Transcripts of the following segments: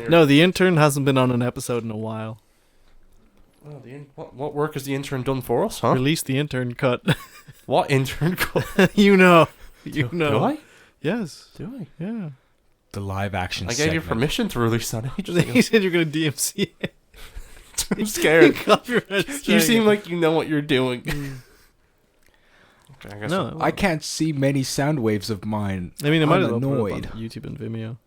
No, the intern hasn't been on an episode in a while. Oh, what work has the intern done for us, huh? Release the intern cut. What intern cut? You know. Do I? Yes. Do I? Yeah. The live action I gave you permission to release that ages ago. You said you're going to DMC it. I'm scared. Copyright You seem like you know what you're doing. Okay, I guess No. I can't see many sound waves of mine. I mean, it might as well put annoyed. it up on YouTube and Vimeo.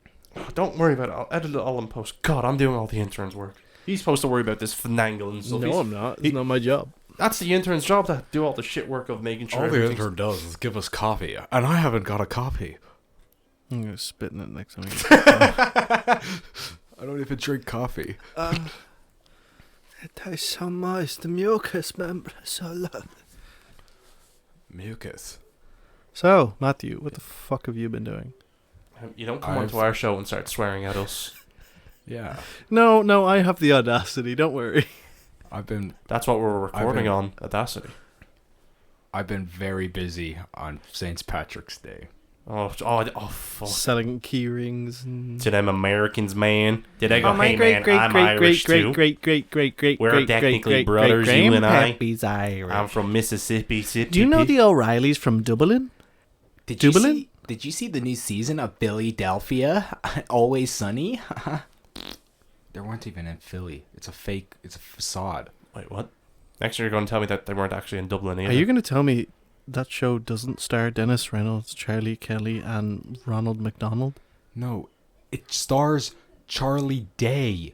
Don't worry about it. I'll edit it all in post. God, I'm doing all the intern's work. He's supposed to worry about this finagle and stuff. No, I'm not. It's not my job. That's the intern's job, to do all the shit work of making sure All the everything's... intern does is give us coffee, and I haven't got a copy. I'm going to spit in it next time. I don't even drink coffee. It tastes so nice. The mucus member is so lovely. Mucus. So, Matthew, what the fuck have you been doing? You don't come onto our show and start swearing at us. Yeah. No, I have the audacity. Don't worry. That's what we're recording on Audacity. I've been very busy on St. Patrick's Day. Oh, fuck. Selling key rings. And... To them Americans, man. Did I go, my hey, man, I'm Irish, too. Great, We're technically brothers, you and I. Grandpappy's Irish. I'm from Mississippi. Do you know the O'Reillys from Dublin? Did you see the new season of Philadelphia? Always Sunny? They weren't even in Philly. It's a facade. Wait, what? Next year you're going to tell me that they weren't actually in Dublin either. Are you going to tell me that show doesn't star Dennis Reynolds, Charlie Kelly, and Ronald McDonald? No, it stars Charlie Day.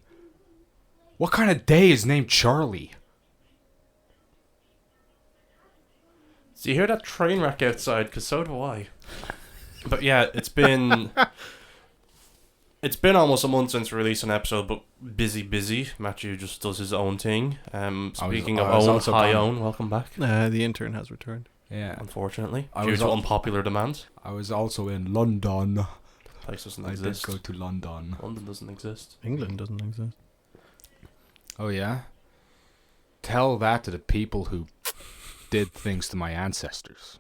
What kind of day is named Charlie? So you hear that train wreck outside? Because so do I. But yeah, it's been almost a month since we released an episode, but busy. Matthew just does his own thing. Speaking of own, welcome back. The intern has returned. Yeah. Unfortunately, due to unpopular demand. I was also in London. The place doesn't exist. I did go to London. London doesn't exist. England doesn't exist. Oh, yeah? Tell that to the people who did things to my ancestors.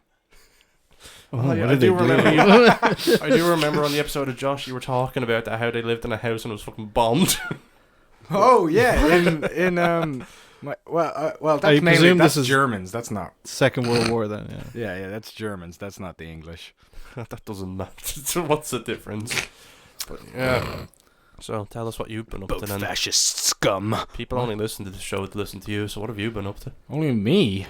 Oh, yeah, what did they do? I do remember on the episode of Josh, you were talking about how they lived in a house and it was fucking bombed. Oh yeah, that's Germans. That's not Second World War then. Yeah. Yeah, that's Germans. That's not the English. That doesn't matter. So what's the difference? But yeah. So tell us what you've been up to then. Fascist scum. People only listen to the show to listen to you. So what have you been up to? Only me.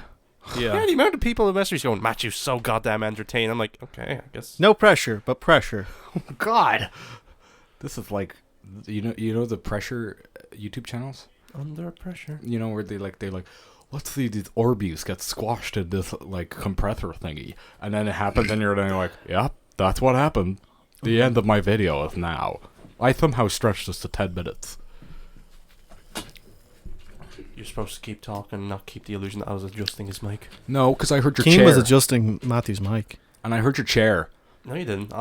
Yeah, the amount of people in messages going, Matthew's so goddamn entertaining. I'm like, okay, I guess. No pressure, but pressure. Oh God, this is like, you know the pressure YouTube channels. Under pressure. You know where they like, let's see these Orbeez get squashed in this like compressor thingy, and then it happens, and you're like, yeah, that's what happened. The end of my video is now. I somehow stretched this to 10 minutes. You're supposed to keep talking and not keep the illusion that I was adjusting his mic. No, because I heard your Cian chair. was adjusting Matthew's mic. And I heard your chair. No, you didn't.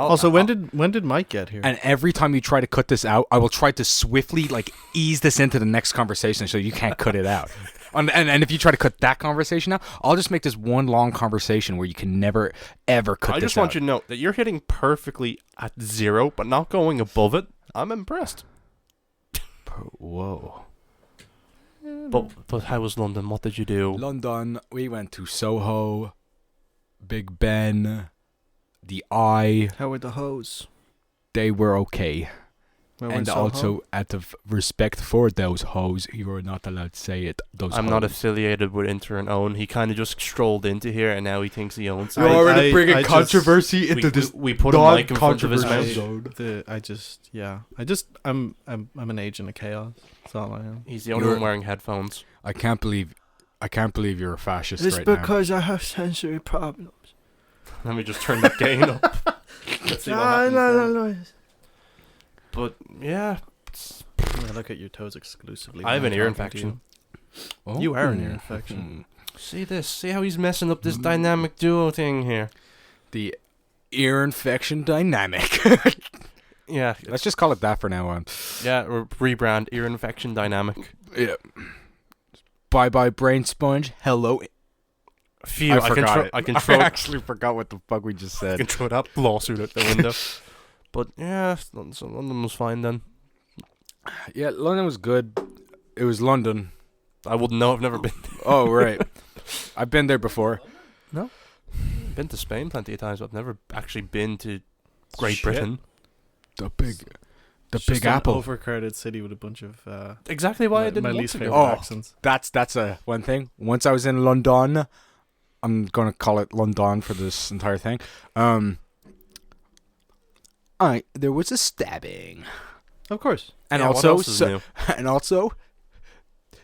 When did Mike get here? And every time you try to cut this out, I will try to swiftly ease this into the next conversation so you can't cut it out. And if you try to cut that conversation out, I'll just make this one long conversation where you can never, ever cut this out. I just want you to know that you're hitting perfectly at 0, but not going above it. I'm impressed. Whoa. But how was London? What did you do? London, we went to Soho, Big Ben, the Eye. How were the hoes? They were okay. And also, out of respect for those hoes, you are not allowed to say it. I'm not affiliated with INTERN OWN. He kind of just strolled into here, and now he thinks he owns it. You're already bringing controversy into this. We put a mic in front of his mouth. I'm an agent of chaos. That's all I am. He's the only one wearing headphones. I can't believe you're a fascist it's right now. It's because I have sensory problems. Let me just turn that gain up. Let's see what happens. No. But yeah, I look at your toes exclusively. I have an ear infection. You are an ear infection. See this? See how he's messing up this dynamic duo thing here? The ear infection dynamic. Yeah, let's just call it that for now on. Yeah, or rebrand ear infection dynamic. Yeah. Bye Brainsponge. Hello. Phew, I actually forgot what the fuck we just said. I can throw that lawsuit out the window. But yeah, so London was fine then. Yeah, London was good. It was London. I wouldn't know. I've never been. Oh, right. I've been there before. No. Been to Spain plenty of times, but I've never actually been to Great Shit. Britain. The Big It's just an Apple. overcrowded city with a bunch of Exactly why I didn't my want least to favorite go. accents. That's a one thing. Once I was in London, I'm gonna call it London for this entire thing. There was a stabbing, Of course. and Yeah, what also else is new? and also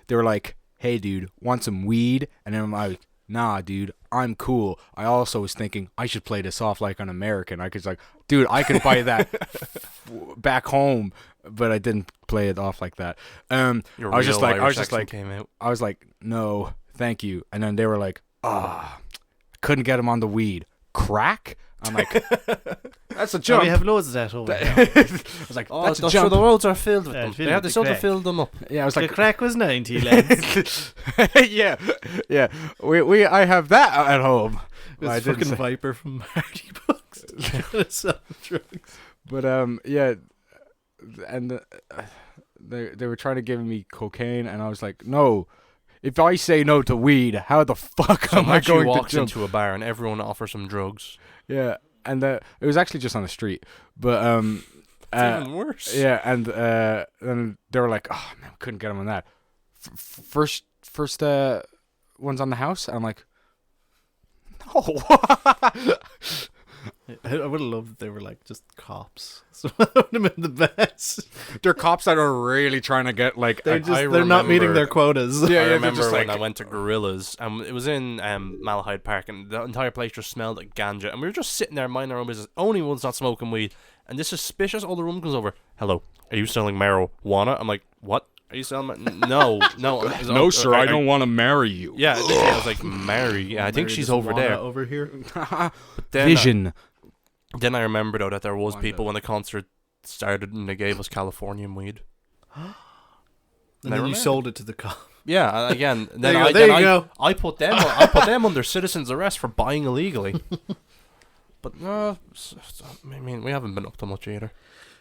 they were like, "Hey, dude, want some weed?" And then I'm like, "Nah, dude, I'm cool." I also was thinking I should play this off like an American. I could like, dude, I can buy that back home, but I didn't play it off like that. Your I was just real like, Irish accent came out. I was like, no, thank you. And then they were like, couldn't get him on the weed. Crack? I'm like, that's a Oh, jump. we have loads of that over here. I was like, Oh, that's a I'm sure jump. the roads are filled with Yeah, them. filled They with had the to crack. fill them up. Yeah, I was The like, crack was 90, lads. yeah. I have that at home. This I didn't fucking say- Viper from Hardy Books. Selling drugs. But yeah, and they were trying to give me cocaine, and I was like, no. If I say no to weed, how the fuck So am I Matthew going to walks jump? into a bar and everyone offers some drugs. Yeah, and it was actually just on the street, but It's even worse. yeah, and then they were like, oh man, couldn't get him on that. First one's on the house, and I'm like, no. I would have loved if they were like just cops. So that would have been the best. They're cops that are really trying to get like. They're I not meeting remember- their quotas. Yeah, I they're remember just when like- I went to Gorillas, and it was in Malahide Park, and the entire place just smelled like ganja, and we were just sitting there minding our own business. Only one's not smoking weed, and this suspicious older woman comes over. Hello, are you selling marijuana? I'm like, what? Are you selling? No. No, sir, I don't want to marry you. Yeah, literally, I was like, Mary. Yeah, I think Mary she's just over wanna there. Over here. But then, Vision. Then I remember though that there was Wanda. people when the concert started, and they gave us Californian weed. And Never then you mind. sold it to the cop. Yeah, again. Then There you go, I, there then you I, go. I put them. I put them under citizen's arrest for buying illegally. But no, I mean, we haven't been up to much either.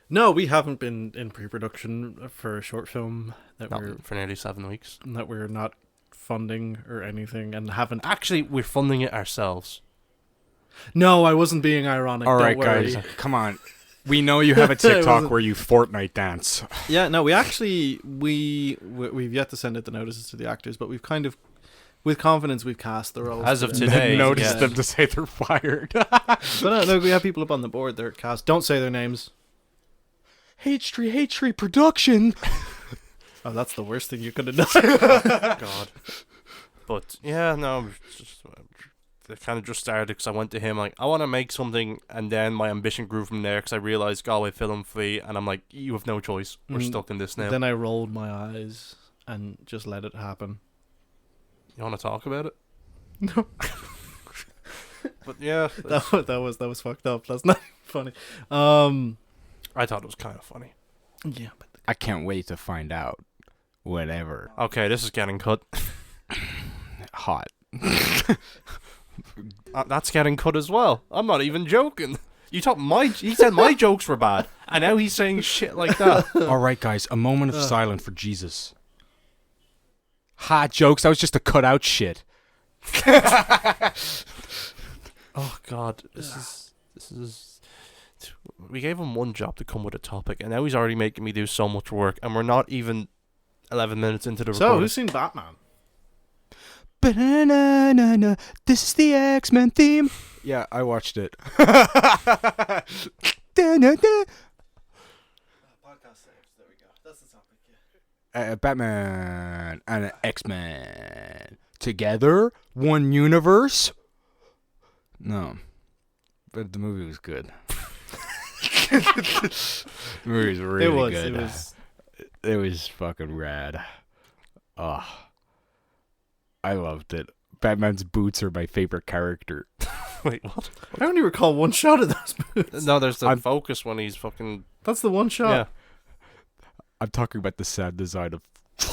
No, we haven't been in pre-production for a short film that Not for nearly 7 weeks. we're not funding or anything, and haven't. Actually, we're funding it ourselves. No, I wasn't being ironic. All don't right, worry. guys, come on. We know you have a It TikTok wasn't- where you Fortnite dance. Yeah, no, we actually we've yet to send out the notices to the actors, but we've kind of, with confidence, we've cast the roles. As of today. today, Notice yeah. them to say they're fired. But no, we have people up on the board. They're cast. Don't say their names. H3 production. Oh, that's the worst thing you could have done. God. But yeah, no, it kind of just started because I went to him like, I want to make something, and then my ambition grew from there because I realized Galway Film Free, and I'm like, you have no choice. We're stuck in this now. Then I rolled my eyes and just let it happen. You want to talk about it? No. But yeah, that was fucked up. That's not funny. I thought it was kind of funny. Yeah, but I can't wait to find out. Whatever. Okay, this is getting cut. Hot. That's getting cut as well. I'm not even joking. He said my jokes were bad, and now he's saying shit like that. All right, guys, a moment of silence for Jesus. Ha, jokes. That was just a cut out shit. Oh God, this is. We gave him one job to come with a topic, and now he's already making me do so much work, and we're not even 11 minutes into the so recording. who's seen Batman? Ba-na-na-na-na. This is the X-Men theme. Yeah, I watched it. Podcast saves. There we go. That's the topic. Yeah. Batman and X-Men together, one universe. No, but the movie was good. The movie was really good. It was fucking rad. Oh, I loved it. Batman's boots are my favorite character. Wait, what? I only recall one shot of those boots. No, there's the I'm- focus when he's fucking. That's the one Yeah. shot. I'm talking about the sad design of.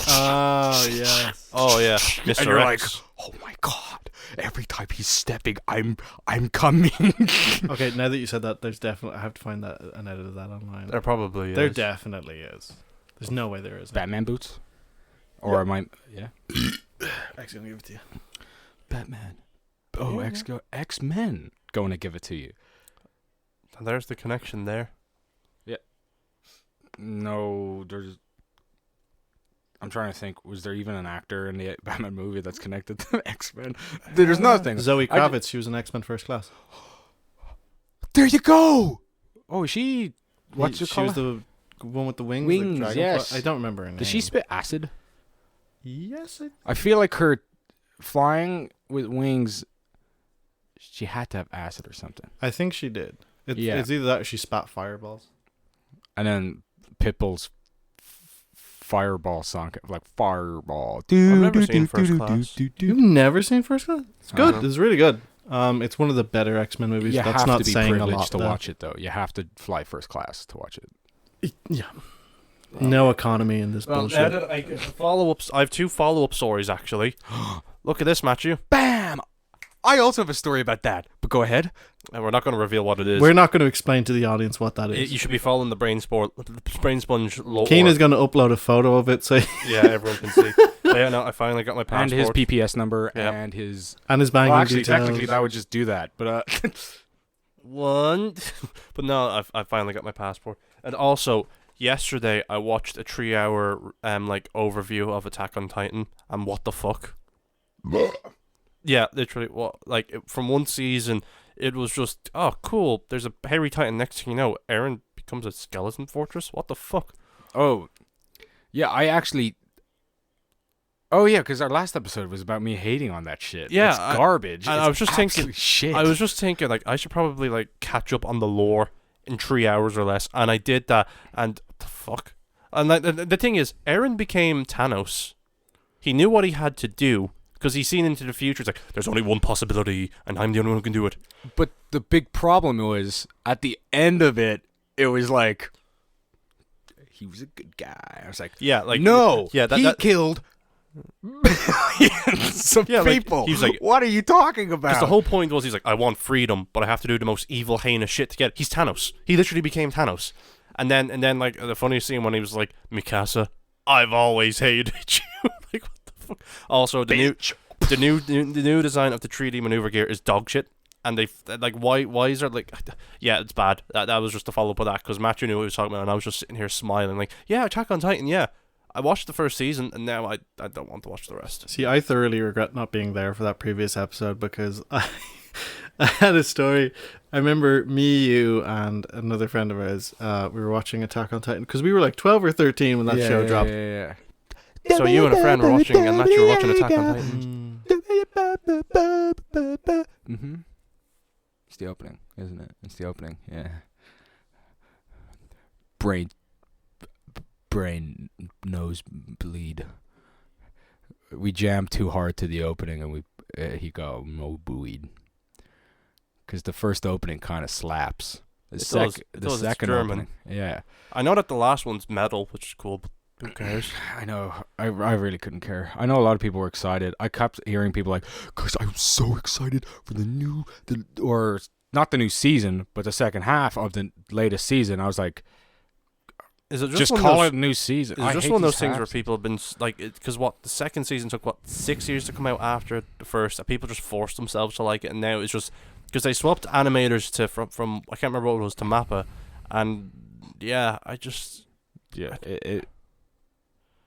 Oh yes. Oh yeah, And Mr. you're X. like, oh my god! Every time he's stepping, I'm coming. Okay, now that you said that, there's definitely I have to find that an edit of that online. There probably is. There definitely is. There's no way there is. Batman boots? Or am I... Yeah. Actually, I'll give it to you. Batman. Oh, X-Men going to give it to you. And there's the connection there. No, there's... I'm trying to think. Was there even an actor in the Batman movie that's connected to X-Men? There's nothing. Zoe Kravitz, she was an X-Men First Class. There you go! Oh, she... What's her She color? was the one with the wings. Wings, the yes. I don't remember her name. Did she spit acid? Yes. I feel like her flying with wings, she had to have acid or something. I think she did. Yeah. It's either that or she spat fireballs. And then Pitbull's Fireball song, like Fireball. I've never seen First Class. You've never seen First Class? It's good. Uh-huh. It's really good. It's one of the better X-Men movies. You That's have not to be saying a privileged lot to though. watch it, though. You have to fly first class to watch it. Yeah. No economy in this bullshit. I have 2 follow-up stories, actually. Look at this, Matthew. Bam! I also have a story about that, but go ahead. And we're not going to reveal what it is. We're not going to explain to the audience what that is. You should be following the Brainsponge lore. Keen is going to upload a photo of it, so Yeah, everyone can see. But yeah, no, I finally got my passport. And his PPS number Yep. and his... and his banking Well, actually, details. technically, that would just do that, but... One. But no, I finally got my passport. And also, yesterday I watched a 3-hour overview of Attack on Titan, and what the fuck? Yeah, literally, from one season, it was just, oh, cool, there's a hairy Titan. Next thing you know, Eren becomes a skeleton fortress? What the fuck? Oh, yeah, I actually... Oh, yeah, because our last episode was about me hating on that shit. Yeah, it's garbage. And it's I was just thinking, absolute shit. I was just thinking, I should probably, catch up on the lore in 3 hours or less, and I did that, and what the fuck? And the thing is, Eren became Thanos. He knew what he had to do, because he's seen into the future. It's like, there's only one possibility, and I'm the only one who can do it. But the big problem was, at the end of it, it was like, he was a good guy. I was like, Yeah, no, yeah, he killed some Yeah, people. he was like, what are you talking about? because the whole point was, he's like, I want freedom, but I have to do the most evil, heinous shit to get it. He's Thanos. He literally became Thanos. And then the funniest scene when he was like, Mikasa, I've always hated you. Like, what the fuck? Also, the new design of the 3D maneuver gear is dog shit. And they why is there yeah, it's bad. That was just a follow up of that, because Matthew knew what he was talking about, and I was just sitting here smiling like, yeah, Attack on Titan, yeah. I watched the first season, and now I don't want to watch the rest. See, I thoroughly regret not being there for that previous episode, because I had a story. I remember me, you, and another friend of ours, we were watching Attack on Titan, because we were like 12 or 13 when that show dropped. Yeah. So you and a friend were watching, and Matthew were watching Attack on Titan. Mm-hmm. It's the opening, isn't it? It's the opening, yeah. Brain nose bleed. We jammed too hard to the opening, and he got mo buoyed. Because the first opening kind of slaps. The second German. opening, yeah. I know that the last one's metal, which is cool, but who cares? I know. I really couldn't care. I know a lot of people were excited. I kept hearing people like, "Cause I'm so excited for or not the new season, but the second half of the latest season." I was like, Is it just call it a new season. Is it just one of those things where people have been because the second season took 6 years to come out after the first, and people just forced themselves to like it, and now it's just because they swapped animators to from I can't remember what it was, to Mappa, and yeah, I just yeah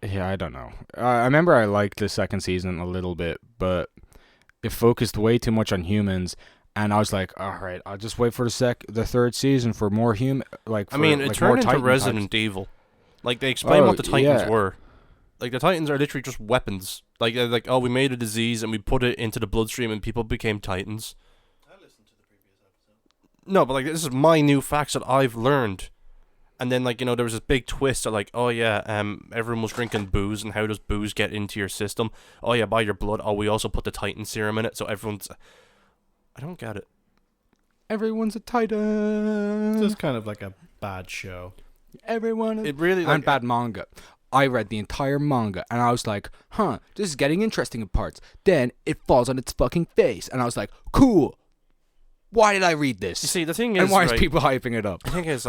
I don't know. I remember I liked the second season a little bit, but it focused way too much on humans. And I was like, all right, I'll just wait for the third season for more human. It turned into Resident Evil. Like, they explained what the Titans were. Like, the Titans are literally just weapons. Like, we made a disease and we put it into the bloodstream and people became Titans. I listened to the previous episode. No, but this is my new facts that I've learned. And then there was this big twist that everyone was drinking booze, and how does booze get into your system? Oh yeah, by your blood. Oh, we also put the Titan serum in it, so everyone's... I don't get it. Everyone's a Titan. It's just kind of like a bad show. Everyone. It really and bad manga. I read the entire manga, and I was like, huh, this is getting interesting in parts. Then it falls on its fucking face, and I was like, cool. Why did I read this? You see, the thing is, and why is people hyping it up? The thing is,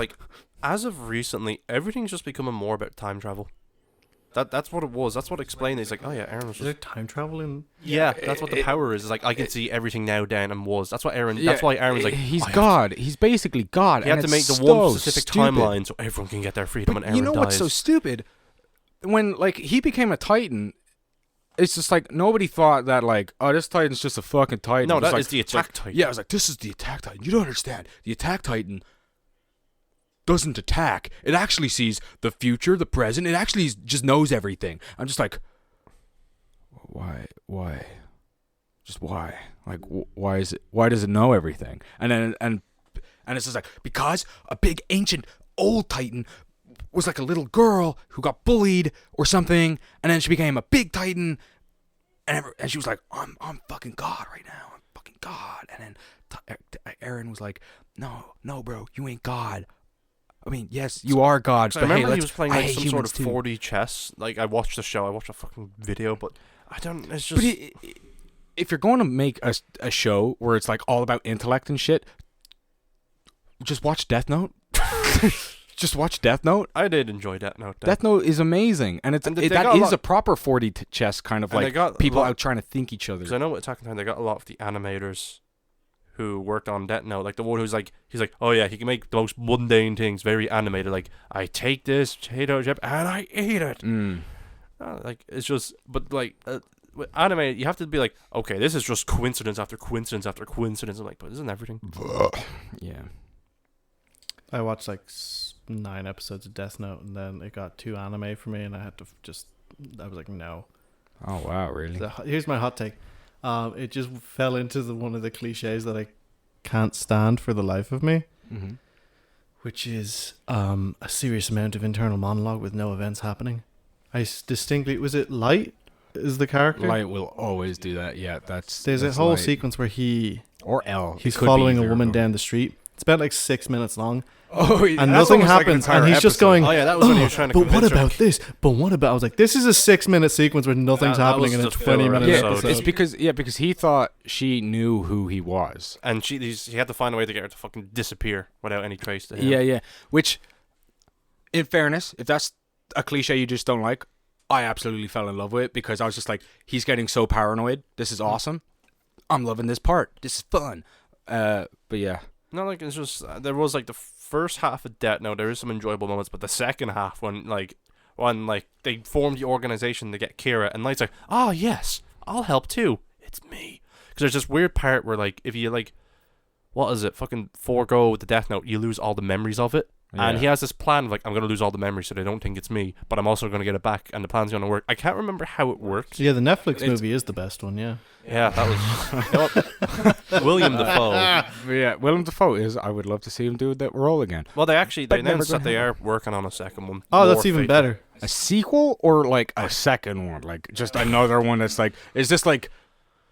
as of recently, everything's just becoming more about time travel. That's what it was. That's what explained it. It's like, oh yeah, Aaron was Is there just... time travel in? Yeah, that's what the power is. It's like, I can see everything now down and was. That's what Aaron... That's why Aaron was like... he's I have God. He's basically God. He had to make the one specific timeline so everyone can get their freedom But and Aaron you know dies. what's so stupid? When like he became a Titan, it's just like nobody thought that like, oh, this Titan's just a fucking Titan. No, It was that like, is the Attack Titan. Yeah, I was like, this is the Attack Titan. You don't understand. The Attack Titan doesn't attack. It actually sees the future, the present. It actually just knows everything. I'm just like, why? Just why? Like, why is it? Why does it know everything? And then and it's just like, because a big ancient old Titan was like a little girl who got bullied or something, and then she became a big Titan, and she was like, I'm fucking God right now. I'm fucking God. And then Aaron was like, no, bro, you ain't God. I mean, yes, you are God. So But I remember hey, he was playing like some sort of too. 4D chess. Like, I watched the show. I watched a fucking video, but I don't... It's just... But if you're going to make a show where it's like all about intellect and shit, just watch Death Note. Just watch Death Note. I did enjoy Death Note. Death Note is amazing, and And that is a proper 4D chess kind of And they like got people a lot- out trying to think each other. Because I know with Attack on Titan, they got a lot of the animators who worked on Death Note. Like, the one who's like... He's like, oh yeah, he can make the most mundane things very animated. Like, I take this potato chip and I eat it. Like, it's just... But, like... with anime, you have to be like, okay, this is just coincidence after coincidence after coincidence. I'm like, but isn't everything? Yeah. I watched like 9 episodes of Death Note, and then it got too anime for me, and I had to I was like, no. Oh wow, really? Here's my hot take. It just fell into one of the cliches that I can't stand for the life of me, which is a serious amount of internal monologue with no events happening. I distinctly... Was it Light? Is the character? Light will always do that. Yeah, There's a whole sequence where he's following a woman down the street. It's about like 6 minutes long. Oh, and nothing happens, and he's just going, oh yeah, that was when he was trying to but what convince her. about this? But what about... I was like, this is a 6-minute sequence where nothing's That happening was in a just filler 20-minute Yeah, episode. episode. it's because he thought she knew who he was. And he had to find a way to get her to fucking disappear without any trace to him. Yeah. Which, in fairness, if that's a cliche you just don't like, I absolutely fell in love with it because I was just like, he's getting so paranoid. This is awesome. I'm loving this part. This is fun. But yeah. No, like, it's just... there was, like, the first half of Death Note, there is some enjoyable moments, but the second half, when they formed the organization to get Kira, and Light's like, oh, yes, I'll help too. It's me. Because there's this weird part where, like, if you, like... What is it? Fucking forego the Death Note, you lose all the memories of it. Yeah. And he has this plan of, like, I'm going to lose all the memories so they don't think it's me, but I'm also going to get it back, and the plan's going to work. I can't remember how it works. Yeah, the Netflix movie is the best one, yeah. Yeah, that was... You know what? William Dafoe. Yeah, Willem Dafoe is... I would love to see him do that role again. Well, they announced never that they gonna are working on a second one. Oh, More that's even faithful. better. A sequel or like a second one? Like just another one that's like... Is this like...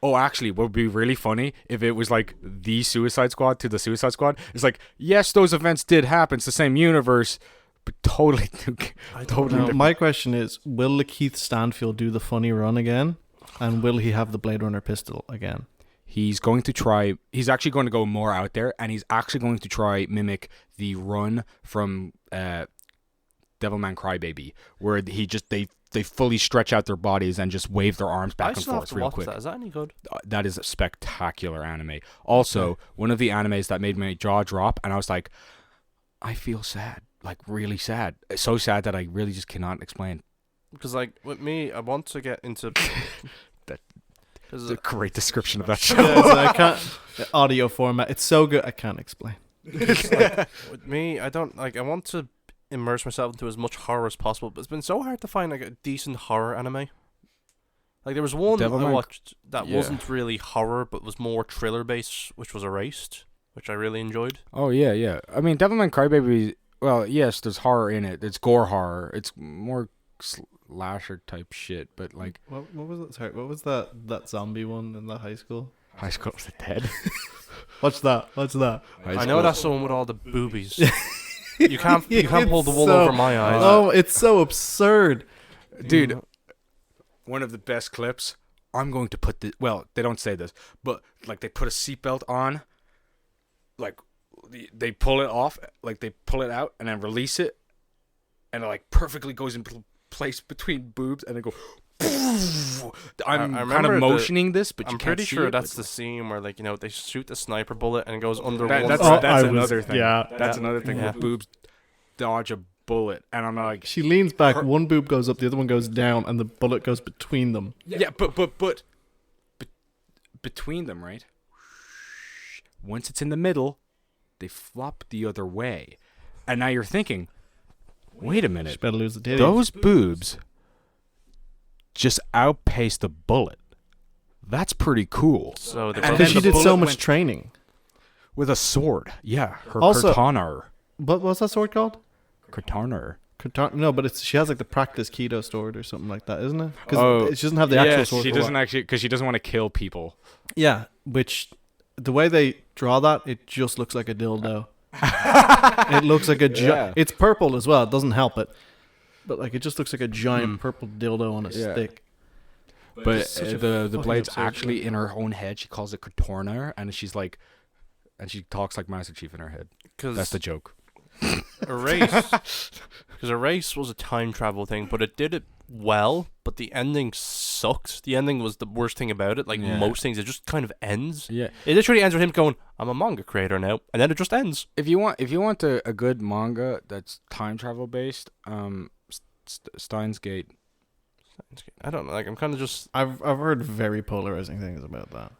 Oh, actually, what would be really funny if it was like the Suicide Squad to the Suicide Squad? It's like, yes, those events did happen. It's the same universe, but totally Now, my question is, will Lakeith Stanfield do the funny run again? And will he have the Blade Runner pistol again? He's going to try... He's actually going to go more out there, and he's actually going to try mimic the run from Devilman Crybaby, where they fully stretch out their bodies and just wave their arms back I and still have forth to real watch quick. that. Is that any good? That is a spectacular anime. Also, one of the animes that made my jaw drop, and I was like, I feel sad. Like, really sad. So sad that I really just cannot explain. Because, like, with me, I want to get into... It's a great description of that show. Yeah, so I can't... The audio format, it's so good, I can't explain. With me, I don't... Like, I want to immerse myself into as much horror as possible, but it's been so hard to find, like, a decent horror anime. Like, there was one I watched that wasn't really horror, but was more thriller-based, which was Erased, which I really enjoyed. Oh, yeah. I mean, Devilman Crybaby... Well, yes, there's horror in it. It's gore horror. It's more slasher type shit, but like... What was it? Sorry, what was that zombie one in the high school? High School of the Dead. What's that? I know that's the one with all the boobies. You can't pull the wool so- over my eyes. Oh, it's so absurd. Dude, one of the best clips, I'm going to put the... Well, they don't say this, but like they put a seatbelt on, like they pull it off, like they pull it out and then release it, and it like perfectly goes in place between boobs, and they go. I'm kind of motioning this, but I'm pretty sure that's the scene where, like, they shoot the sniper bullet and it goes under one. That's another thing. Yeah, that's another thing. Where boobs dodge a bullet, and I'm like, she leans back, one boob goes up, the other one goes down, and the bullet goes between them. Yeah, but between them, right? Once it's in the middle, they flop the other way, and now you're thinking, wait a minute, better lose the titty. Those boobs just outpaced the bullet. That's pretty cool. So because she did so much training with a sword. Yeah, her also, katana. What's that sword called? Katana. No, but she has like the practice keto sword or something like that, isn't it? Because she doesn't have the actual sword. She doesn't actually, because she doesn't want to kill people. Yeah, which the way they draw that, it just looks like a dildo. It looks like a it's purple as well. It doesn't help it. But like it just looks like a giant purple dildo on a stick. But the blade's actually in her own head. She calls it Katorna, and she talks like Master Chief in her head. That's the joke. Because Erase was a time travel thing, but it did it well. But the ending sucked. The ending was the worst thing about it. Like most things, it just kind of ends. Yeah, it literally ends with him going, "I'm a manga creator now," and then it just ends. If you want a good manga that's time travel based, Steins Gate. I don't know. Like, I'm kind of just. I've heard very polarizing things about that.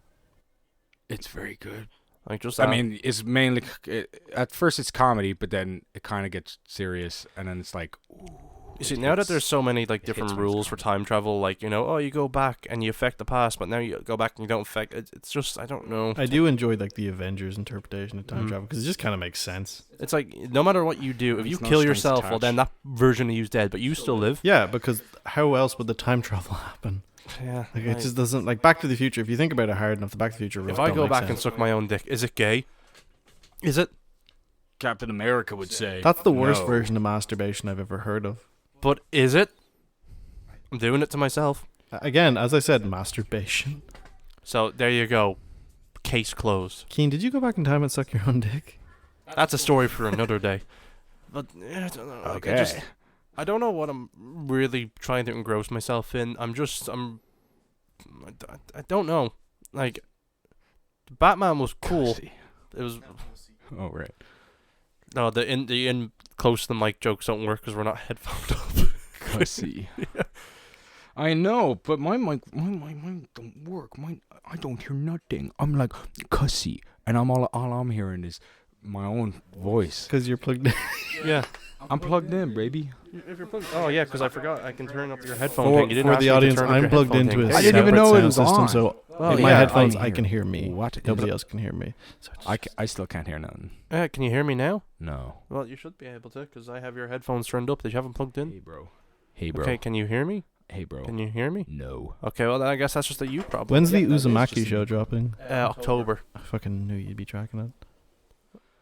It's very good. Like, just. I mean, it's mainly at first it's comedy, but then it kind of gets serious, and then it's like. Ooh, you see, now that there's so many like different rules for time travel, like, you go back and you affect the past, but now you go back and you don't affect. It's just, I don't know. I do enjoy like the Avengers interpretation of time travel because it just kind of makes sense. It's like no matter what you do, if you kill yourself, well then that version of you's dead, but you still live. Yeah, because how else would the time travel happen? Yeah, like it just doesn't. Like Back to the Future. If you think about it hard enough, the Back to the Future. If I go back and suck my own dick, is it gay? Is it? Captain America would say that's the worst version of masturbation I've ever heard of. But is it? I'm doing it to myself. Again, as I said, masturbation. So there you go. Case closed. Keen, did you go back in time and suck your own dick? That's a story for another day. But I don't know. Like, okay. I don't know what I'm really trying to engross myself in. I don't know. Like, Batman was cool. It was. Oh right. No, the in close to the mic jokes don't work because we're not headphoned up. Cussy. Yeah. I know, but my mic don't work. I don't hear nothing. I'm like cussy, and all I'm hearing is my own voice. Because you're plugged in. Yeah, I'm plugged in, baby. If you're plugged. Oh yeah, because I forgot I can turn up your headphone thing. You didn't for the audience, I'm plugged into a I didn't even know it was system, on. so in my headphones I can hear me. What? Nobody else can hear me. So I still can't hear nothing. Can you hear me now? No. Well, you should be able to because I have your headphones turned up that you haven't plugged in. Hey bro. Okay, can you hear me? Hey bro. Can you hear me? No. Okay, well then I guess that's just a you problem. When's the Uzumaki show dropping? October. I fucking knew you'd be tracking it.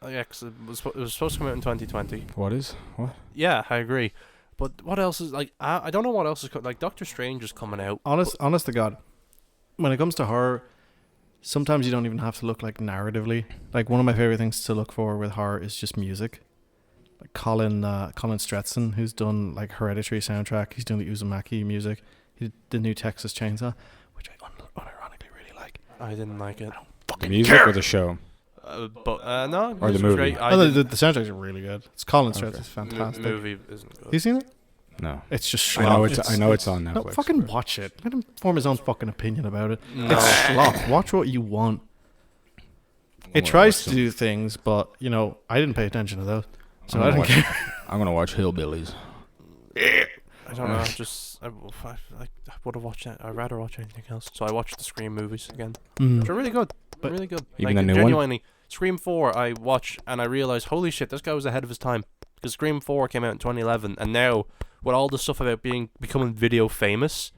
Oh, yeah, because it was supposed to come out in 2020. What? Yeah, I agree. But what else is, like, I don't know what else is, like, Doctor Strange is coming out. Honest to God, when it comes to horror, sometimes you don't even have to look, like, narratively. Like, one of my favorite things to look for with horror is just music. Like, Colin Stretson, who's done, like, Hereditary soundtrack, he's doing the Uzumaki music. He did the new Texas Chainsaw, which I unironically really like. I didn't like it. I don't fucking music care. or the show? No. Or the movie? Great. The soundtracks are really good. It's Colin Stretson. It's fantastic. The movie isn't good. You seen it? No. It's just slop. I know it's on Netflix. No, fucking watch it. Let him form his own fucking opinion about it. No. It's slop. Watch what you want. It tries to do things, but, I didn't pay attention to those. So I didn't care. I'm going to watch Hillbillies. I don't know. I would have watched that. I'd rather watch anything else. So I watched the Scream movies again. Which are really good. Really good. Even like, the new genuinely, Scream 4 I watched and I realized, holy shit, this guy was ahead of his time. Because Scream 4 came out in 2011, and now with all the stuff about becoming video famous,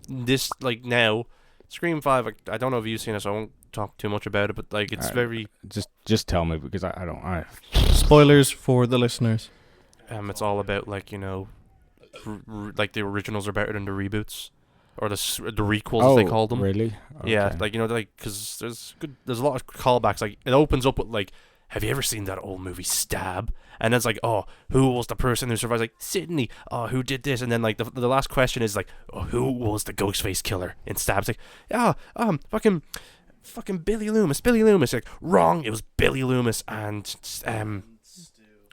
this now Scream 5. I don't know if you've seen it, so I won't talk too much about it. But like, it's very just tell me because I don't. Spoilers for the listeners. It's all about like like the originals are better than the reboots. Or the requels, as they call them. Really? Okay. Yeah, because there's a lot of callbacks. Like, it opens up with, like, have you ever seen that old movie Stab? And then it's like, oh, who was the person who survived? Like, Sydney. Oh, who did this? And then like the last question is like, oh, who was the Ghostface killer in Stab? It's like, fucking Billy Loomis. Billy Loomis. Like, wrong. It was Billy Loomis and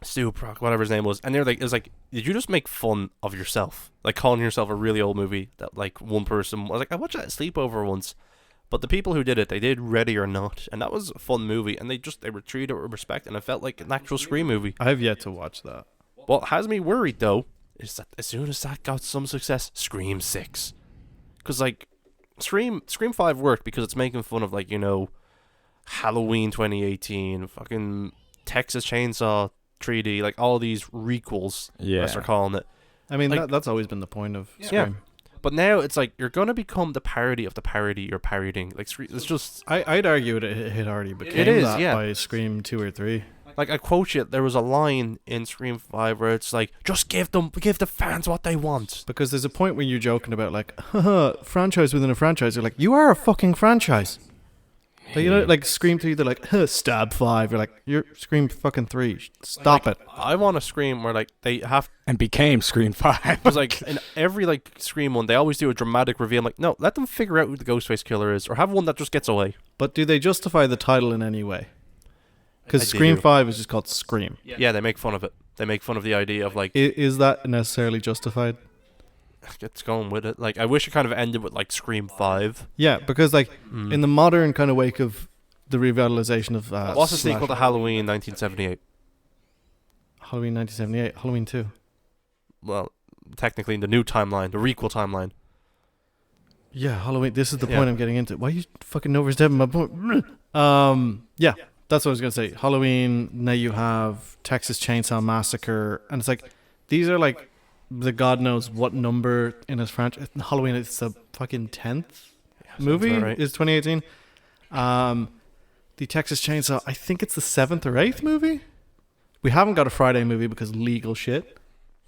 Stu Prock, whatever his name was. And they're like, it was like, did you just make fun of yourself? Like calling yourself a really old movie that like one person was like, I watched that at sleepover once. But the people who did it, they did Ready or Not, and that was a fun movie, and they were treated with respect, and it felt like an actual Scream movie. I have yet to watch that. What has me worried, though, is that as soon as that got some success, Scream 6. Because, like, Scream 5 worked because it's making fun of, like, you know, Halloween 2018, fucking Texas Chainsaw 3D, like, all these requels, as they're calling it. I mean, like, that's always been the point of Scream. Yeah. But now it's like you're gonna become the parody of the parody you're parodying. Like it's just. I'd argue it already became that by Scream 2 or 3. Like I quote you, there was a line in Scream 5 where it's like, just give the fans what they want. Because there's a point when you're joking about like, haha, franchise within a franchise. You're like, you are a fucking franchise. Like, you know, like Scream 3, they're like, Stab 5. You're like, you're Scream fucking 3. Stop it. I want a Scream where like they have and became Scream 5. Because like in every like Scream one, they always do a dramatic reveal. I'm like, no, let them figure out who the Ghostface killer is, or have one that just gets away. But do they justify the title in any way? Because Scream 5 is just called Scream. Yeah, they make fun of it. They make fun of the idea of like, is that necessarily justified? It's going with it. Like, I wish it kind of ended with like Scream 5. Yeah, because like in the modern kind of wake of the revitalization of what's the sequel to Halloween 1978? Halloween 1978, Halloween 2. Well, technically in the new timeline, the requel timeline. Yeah, Halloween. This is the point I'm getting into. Why are you fucking overstepping my point? Yeah, that's what I was gonna say. Halloween. Now you have Texas Chainsaw Massacre, and it's like these are like the God knows what number in his franchise. Halloween. It's the fucking 10th movie. Right. Is 2018. The Texas Chainsaw. I think it's the 7th or 8th movie. We haven't got a Friday movie because legal shit.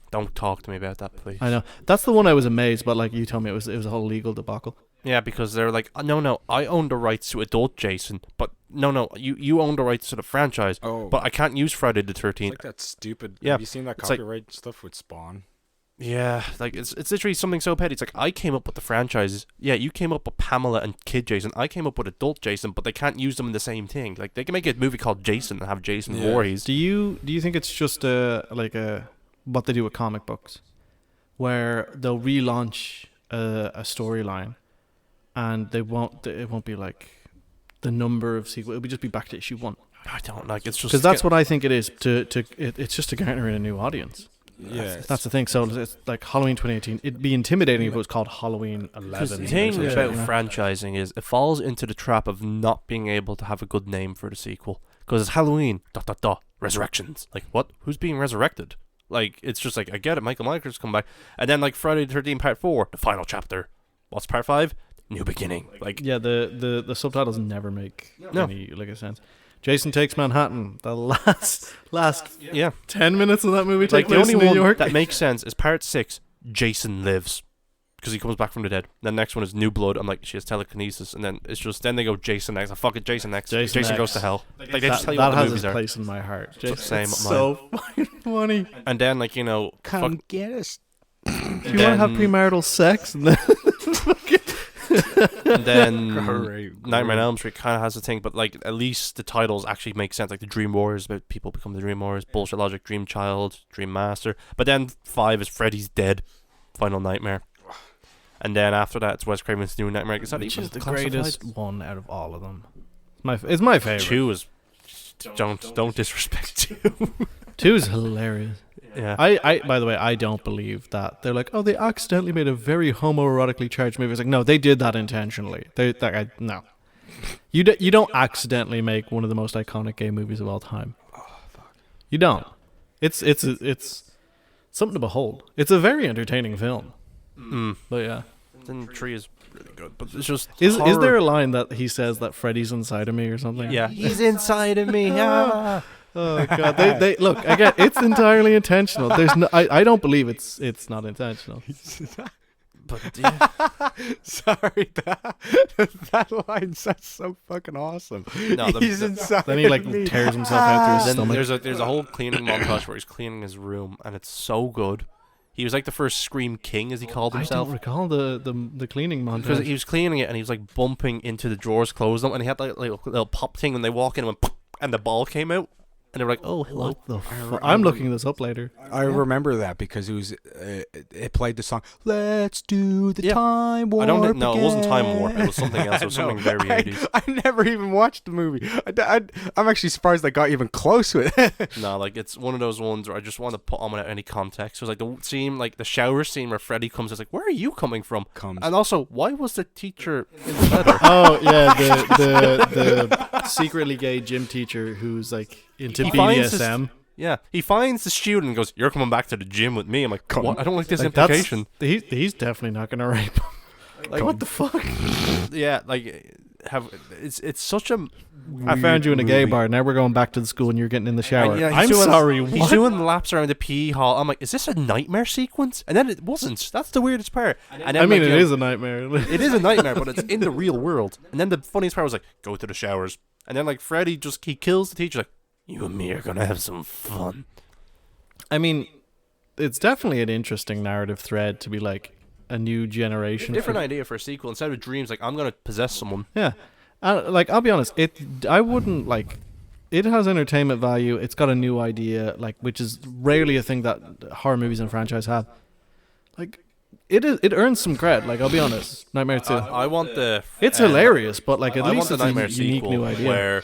Don't talk to me about that, please. I know. That's the one I was amazed, but like you told me it was a whole legal debacle. Yeah, because they're like, no, I own the rights to adult Jason, but no, you own the rights to the franchise, but I can't use Friday the 13th. It's like that stupid. Yeah. Have you seen that copyright stuff with Spawn? Yeah, like it's literally something so petty. It's like, I came up with the franchises. Yeah, you came up with Pamela and Kid Jason. I came up with adult Jason, but they can't use them in the same thing. Like, they can make a movie called Jason and have Jason Voorhees. Do you think it's just what they do with comic books, where they'll relaunch a storyline, and it won't be like the number of sequels. It'll just be back to issue 1. I don't like. It's just because that's what I think it is. It's just to garner in a new audience. Yeah, that's the thing. So it's like Halloween 2018. It'd be intimidating if it was called Halloween 11. The thing about franchising is it falls into the trap of not being able to have a good name for the sequel, because it's Halloween Resurrections. Like, what? Who's being resurrected? Like, it's just like, I get it, Michael Myers come back, and then like Friday the 13th Part 4, the final chapter. What's Part 5? New beginning. Like, yeah, the subtitles never make any like sense. Jason Takes Manhattan. The last 10 minutes of that movie take place in New York. That makes sense is Part 6. Jason Lives, because he comes back from the dead. Then the next one is New Blood. I'm like, she has telekinesis, and then it's just then they go Jason X. Fuck it, Jason X. Jason goes to hell. Like, they just tell you what the movies are. That has a place in my heart. Same. So fucking funny. And then like, you know, come get us. Do you want to have premarital sex? And then Nightmare on Elm Street kind of has a thing, but like at least the titles actually make sense. Like the Dream Warriors, about people become the Dream Warriors. Bullshit Logic, Dream Child, Dream Master. But then 5 is Freddy's Dead, Final Nightmare. And then after that, it's Wes Craven's New Nightmare. Is that which even is the classified? greatest one out of all of them? It's my favorite. 2 is don't disrespect 2. 2 is hilarious. Yeah. I by the way, I don't believe that. They're like, oh, they accidentally made a very homoerotically charged movie. It's like, no, they did that intentionally. No. You don't accidentally make one of the most iconic gay movies of all time. Oh, fuck. You don't. It's something to behold. It's a very entertaining film. But yeah. Then 3 is really good, but it's just is there a line that he says that Freddy's inside of me or something? Yeah. He's inside of me. Oh god, they look again. It's entirely intentional. There's no, I don't believe it's not intentional. But yeah, Sorry, that line sounds so fucking awesome. No, He's inside. Then he like me. tears himself out through his then stomach. there's a whole cleaning montage where he's cleaning his room, and it's so good. He was like the first Scream King, as he called I himself. don't recall the cleaning Because montage. he was cleaning it and he was like bumping into the drawers, closing them, and he had like a little pop thing, and they walk in and went, and the ball came out, and they were like, "Oh, hello." What the fuck? I'm looking this up later. I remember that because it was it played the song "Let's Do the Yeah. Time Warp." I don't think, no, it wasn't Time again. Warp. It was something else. It was something very 80s. I never even watched the movie. I'm actually surprised I got even close with it. No, like it's one of those ones where I just want to put on without any context. It was like the scene, like the shower scene where Freddy comes. It's like, where are you coming from? And also, why was the teacher in the leather? Oh yeah, the secretly gay gym teacher who's like into He finds his- BDSM. Yeah, he finds the student and goes, "You're coming back to the gym with me." I'm like, what? I don't like this Like, implication. He's definitely not gonna rape him. Like what the fuck? Yeah, like it's such a. I found you in a gay movie. bar. Now we're going back to the school and you're getting in the shower. Yeah, I'm he's doing- sorry. He's What? doing laps around the PE hall. I'm like, is this a nightmare sequence? And then it wasn't. That's the weirdest part. And then, I mean, like, it you know, is a nightmare. It is a nightmare, but it's in the real world. And then the funniest part was like, go to the showers. And then like Freddy he kills the teacher. Like, you and me are gonna have some fun. I mean, it's definitely an interesting narrative thread to be like a new generation. Different idea for a sequel. Instead of dreams, like I'm gonna possess someone. Yeah. Like, I'll be honest, I wouldn't, like, it has entertainment value, it's got a new idea, like, which is rarely a thing that horror movies and franchise have. It earns some cred, like, I'll be honest. Nightmare 2. I want the. It's hilarious, but, like, at I least want the it's Nightmare a unique sequel new idea. where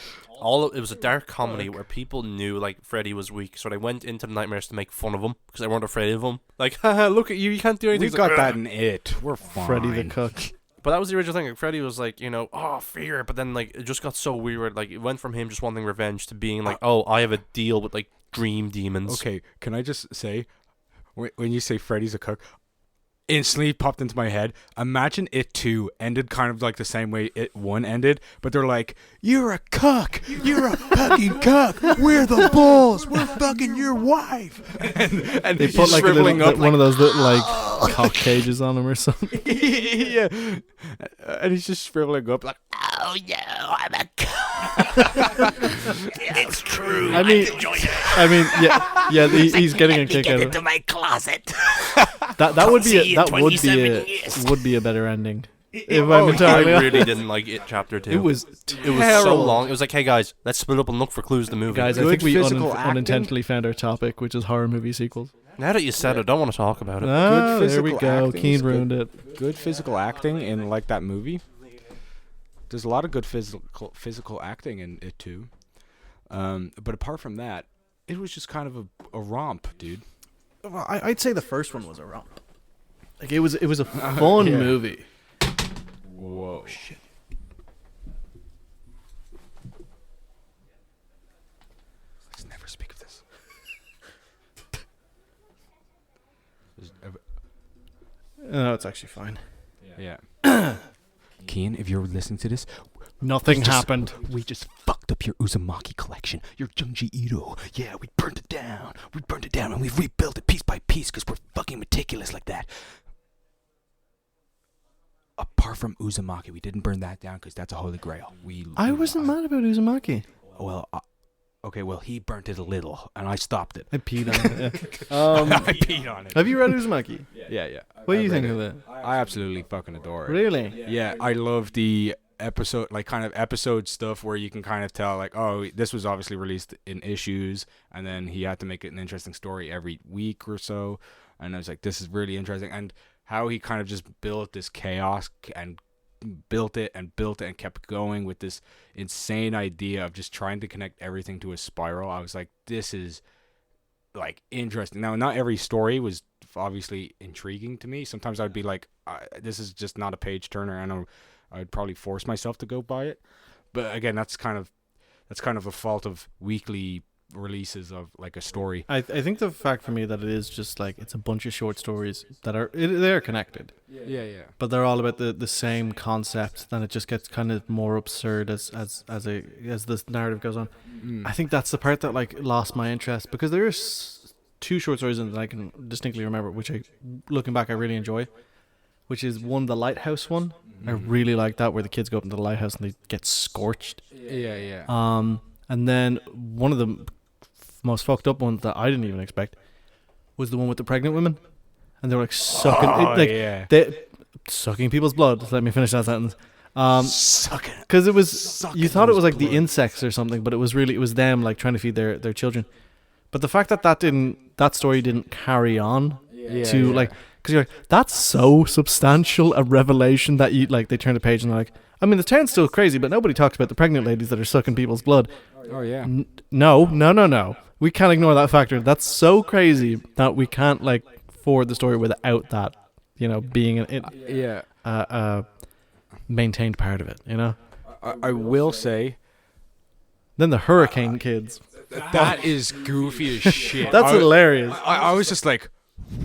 it was a dark comedy where people knew like Freddy was weak, so they went into the nightmares to make fun of him because they weren't afraid of him. Like, haha, look at you can't do anything. We It's got like, that in it. We're fine. Freddy the Cook. But that was the original thing. Like, Freddy was like, fear. But then like it just got so weird. Like it went from him just wanting revenge to being like, oh, I have a deal with like dream demons. Okay, can I just say, when you say Freddy's a cook, instantly popped into my head. Imagine It 2 ended kind of like the same way It 1 ended, but they're like, "You're a cuck. You're a fucking cuck. We're the bulls. We're fucking your wife." And They he's put, like, a shriveling little, up one of those little, like, cock cages on him or something. yeah, and he's just shriveling up like, Oh yeah, I'm a cock. It's true. I mean, yeah, he's getting a kick Get out of into it. my closet. That would See be you in 27 years. would be a better ending. If I'm I entirely honest. really didn't like It Chapter 2. It was It was so long. It was like, hey guys, let's split up and look for clues to the movie. Guys, I Good think we physical acting. unintentionally found our topic, which is horror movie sequels. Now that you said it, I don't want to talk about it. Ah, there we physical go. acting Keen is good. ruined it. good physical acting in like that movie. There's a lot of good physical acting in It too. But apart from that, it was just kind of a romp, dude. Well, I'd say the first one was a romp. Like it was a fun Yeah. movie. Whoa, shit. Let's never speak of this. No, it's actually fine. Yeah. Cian, if you're listening to this, Nothing happened. we just fucked up your Uzumaki collection, your Junji Ito. Yeah, we burnt it down. We burnt it down and we rebuilt it piece by piece because we're fucking meticulous like that. Apart from Uzumaki, we didn't burn that down because that's a holy grail. I wasn't mad about Uzumaki. Well, okay, well, he burnt it a little and I stopped it. I peed on it. Yeah. I peed on it. Have you read Uzumaki? Yeah. What do you think of it? I absolutely fucking adore it. Really? Yeah, I love the episode, like kind of episode stuff where you can kind of tell, like, oh, this was obviously released in issues, and then he had to make it an interesting story every week or so. And I was like, this is really interesting, and how he kind of just built this chaos and built it and kept going with this insane idea of just trying to connect everything to a spiral. I was like, this is like interesting. Now, not every story was obviously intriguing to me. Sometimes I'd be like, this is just not a page turner, and I'd probably force myself to go buy it. But again, that's kind of the fault of weekly releases of like a story. I think the fact for me that it is just like it's a bunch of short stories that they're connected, Yeah. but they're all about the same concept. Then it just gets kind of more absurd as this narrative goes on. I think that's the part that like lost my interest, because there's two short stories in that I can distinctly remember, which looking back I really enjoy. which is the lighthouse one. I really like that, where the kids go up into the lighthouse and they get scorched. Yeah. And then one of the most fucked up ones that I didn't even expect was the one with the pregnant women, and they were like sucking, they sucking people's blood. Let me finish that sentence. Sucking. Because it was, you thought it was like the insects or something, but it was them like trying to feed their children. But the fact that story didn't carry on like, because you're like, that's so substantial a revelation that you like. They turn the page and they're like, I mean, the town's still crazy, but nobody talks about the pregnant ladies that are sucking people's blood. Oh yeah. No. We can't ignore that factor. That's so crazy that we can't like forward the story without that, being an maintained part of it. I will say, then the hurricane kids. that is goofy as shit. That's hilarious. I was just like,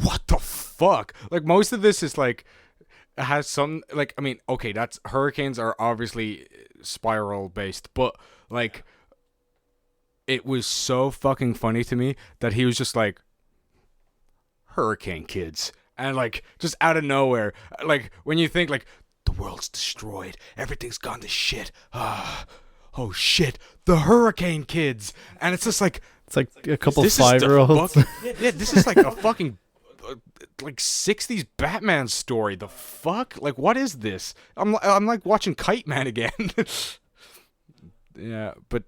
what the fuck? Like, most of this is like, it has some, like, I mean, okay, that's, hurricanes are obviously spiral based, but like, it was so fucking funny to me that he was just like, hurricane kids. And like, just out of nowhere, like, when you think like, the world's destroyed, everything's gone to shit. Oh shit, the hurricane kids. And it's just like, it's like a couple this is 5-year-olds. yeah, this is like a fucking like 60s Batman story. The fuck? Like, what is this? I'm like watching Kite Man again. Yeah, but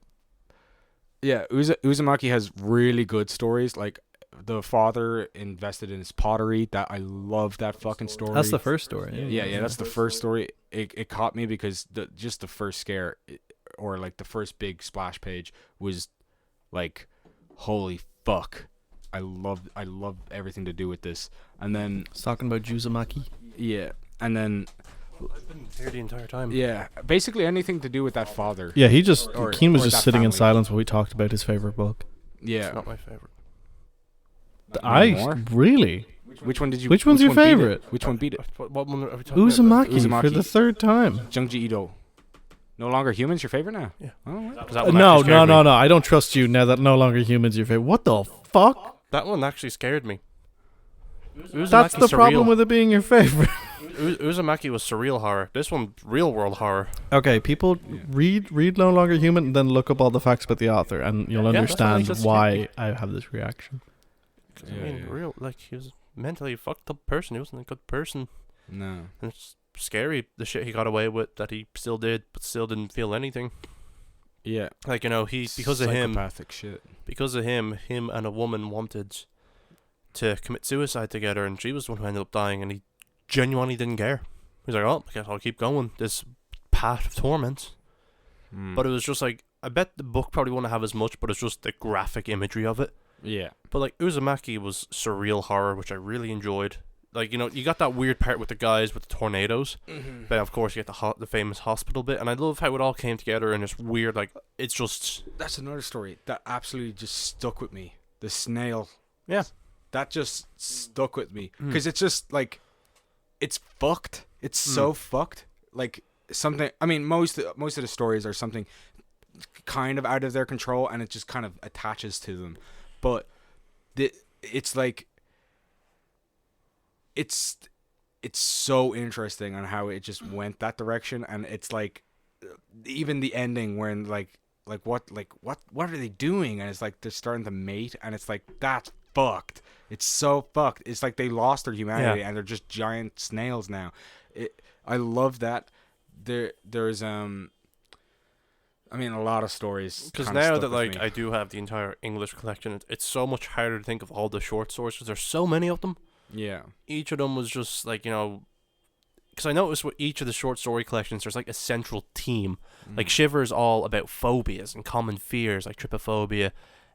yeah, Uzumaki has really good stories. Like, the father invested in his pottery. That, I love that fucking story. That's the first story. Yeah, that's the first story. It caught me because just the first scare, or like the first big splash page, was like, holy fuck. I love everything to do with this. And then It's talking about Uzumaki. yeah, and then I've been here the entire time. yeah, basically anything to do with that father. Yeah, Keen was or just that sitting in family. silence while we talked about his favorite book. Yeah. It's not my favorite. Really? Which one did you? Which one's your one beat it? favorite? Which one beat it? What one are we talking about? Uzumaki for the third time. Junji Ito. No Longer Humans, your favorite now? Yeah. Oh, right. 'Cause that one No. actually scared me. I don't trust you now that No Longer Humans your favorite. What the fuck? That one actually scared me. That's the problem with it being your favorite. Uzumaki was surreal horror. This one, real world horror. Okay, people read No Longer Human and then look up all the facts about the author, and you'll Yeah, understand that's why I have this reaction. I mean, real, like, he was mentally a fucked up person. He wasn't a good person. No. And it's scary, the shit he got away with, that he still did, but still didn't feel anything. Yeah. Like, he, because of him, Psychopathic shit. him and a woman wanted to commit suicide together, and she was the one who ended up dying, and he genuinely didn't care. He was like, oh, I guess I'll keep going this path of torment. But it was just like, I bet the book probably won't have as much, but it's just the graphic imagery of it. Yeah. But like, Uzumaki was surreal horror, which I really enjoyed. Like, you got that weird part with the guys with the tornadoes, but of course you get the famous hospital bit, and I love how it all came together in this weird, like, it's just... That's another story that absolutely just stuck with me. The snail. Yeah. That just stuck with me. Because it's just, like, it's fucked. It's so fucked. Like, something... I mean, most of the stories are something kind of out of their control, and it just kind of attaches to them. But it's like... It's so interesting on how it just went that direction, and it's like even the ending when like what are they doing, and it's like they're starting to mate, and it's like, that's fucked. It's so fucked. It's like they lost their humanity and they're just giant snails now. I love that. There's I mean, a lot of stories. Because now that, like, I do have the entire English collection, it's so much harder to think of all the short stories, because there's so many of them. Yeah. Each of them was just like, because I noticed with each of the short story collections, there's like a central theme. Like, Shiver is all about phobias and common fears, like trypophobia